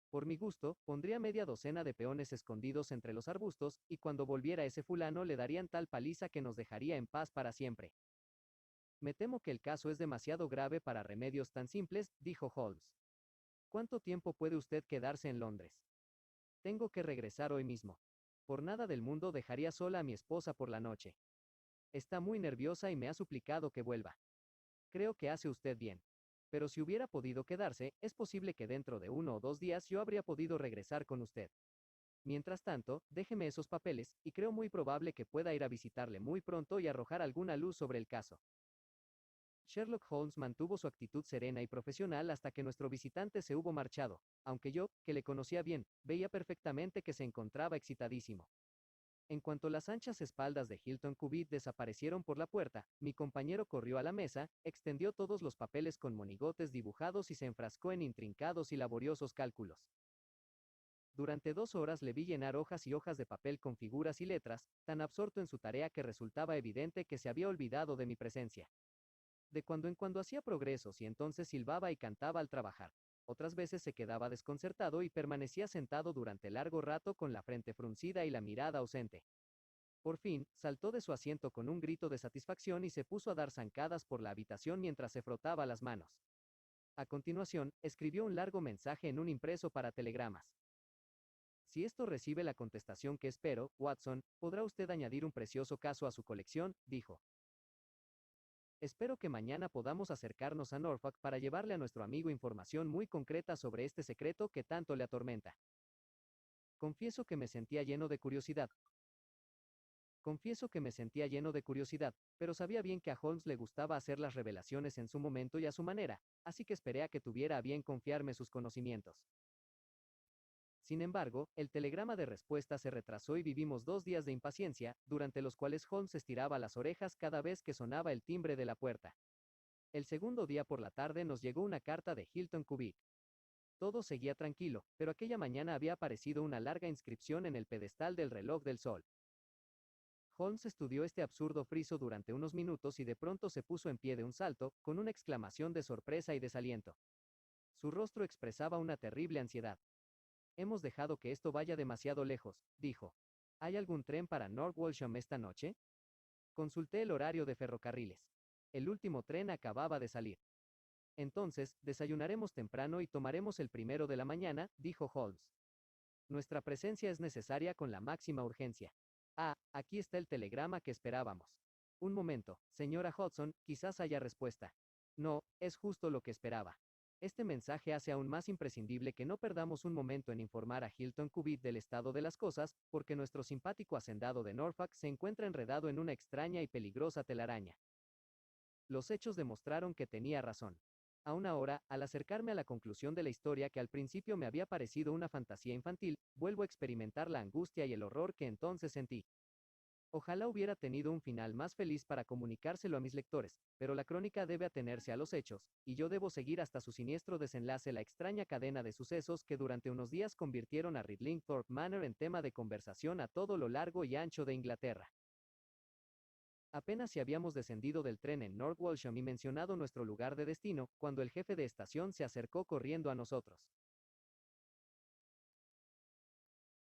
Por mi gusto, pondría media docena de peones escondidos entre los arbustos, y cuando volviera ese fulano le darían tal paliza que nos dejaría en paz para siempre. Me temo que el caso es demasiado grave para remedios tan simples, dijo Holmes. ¿Cuánto tiempo puede usted quedarse en Londres? Tengo que regresar hoy mismo. Por nada del mundo dejaría sola a mi esposa por la noche. Está muy nerviosa y me ha suplicado que vuelva. Creo que hace usted bien. Pero si hubiera podido quedarse, es posible que dentro de 1 o 2 días yo habría podido regresar con usted. Mientras tanto, déjeme esos papeles, y creo muy probable que pueda ir a visitarle muy pronto y arrojar alguna luz sobre el caso. Sherlock Holmes mantuvo su actitud serena y profesional hasta que nuestro visitante se hubo marchado, aunque yo, que le conocía bien, veía perfectamente que se encontraba excitadísimo. En cuanto las anchas espaldas de Hilton Cubitt desaparecieron por la puerta, mi compañero corrió a la mesa, extendió todos los papeles con monigotes dibujados y se enfrascó en intrincados y laboriosos cálculos. Durante 2 horas le vi llenar hojas y hojas de papel con figuras y letras, tan absorto en su tarea que resultaba evidente que se había olvidado de mi presencia. De cuando en cuando hacía progresos y entonces silbaba y cantaba al trabajar. Otras veces se quedaba desconcertado y permanecía sentado durante largo rato con la frente fruncida y la mirada ausente. Por fin, saltó de su asiento con un grito de satisfacción y se puso a dar zancadas por la habitación mientras se frotaba las manos. A continuación, escribió un largo mensaje en un impreso para telegramas. Si esto recibe la contestación que espero, Watson, podrá usted añadir un precioso caso a su colección, dijo. Espero que mañana podamos acercarnos a Norfolk para llevarle a nuestro amigo información muy concreta sobre este secreto que tanto le atormenta. Confieso que me sentía lleno de curiosidad. Confieso que me sentía lleno de curiosidad, pero sabía bien que a Holmes le gustaba hacer las revelaciones en su momento y a su manera, así que esperé a que tuviera a bien confiarme sus conocimientos. Sin embargo, el telegrama de respuesta se retrasó y vivimos 2 días de impaciencia, durante los cuales Holmes estiraba las orejas cada vez que sonaba el timbre de la puerta. El segundo día por la tarde nos llegó una carta de Hilton Cubic. Todo seguía tranquilo, pero aquella mañana había aparecido una larga inscripción en el pedestal del reloj del sol. Holmes estudió este absurdo friso durante unos minutos y de pronto se puso en pie de un salto, con una exclamación de sorpresa y desaliento. Su rostro expresaba una terrible ansiedad. Hemos dejado que esto vaya demasiado lejos, dijo. ¿Hay algún tren para North Walsham esta noche? Consulté el horario de ferrocarriles. El último tren acababa de salir. Entonces, desayunaremos temprano y tomaremos el primero de la mañana, dijo Holmes. Nuestra presencia es necesaria con la máxima urgencia. Ah, aquí está el telegrama que esperábamos. Un momento, señora Hudson, quizás haya respuesta. No, es justo lo que esperaba. Este mensaje hace aún más imprescindible que no perdamos un momento en informar a Hilton Cubitt del estado de las cosas, porque nuestro simpático hacendado de Norfolk se encuentra enredado en una extraña y peligrosa telaraña. Los hechos demostraron que tenía razón. Aún ahora, al acercarme a la conclusión de la historia que al principio me había parecido una fantasía infantil, vuelvo a experimentar la angustia y el horror que entonces sentí. Ojalá hubiera tenido un final más feliz para comunicárselo a mis lectores, pero la crónica debe atenerse a los hechos, y yo debo seguir hasta su siniestro desenlace la extraña cadena de sucesos que durante unos días convirtieron a Ridlingthorpe Manor en tema de conversación a todo lo largo y ancho de Inglaterra. Apenas si habíamos descendido del tren en North Walsham y mencionado nuestro lugar de destino, cuando el jefe de estación se acercó corriendo a nosotros.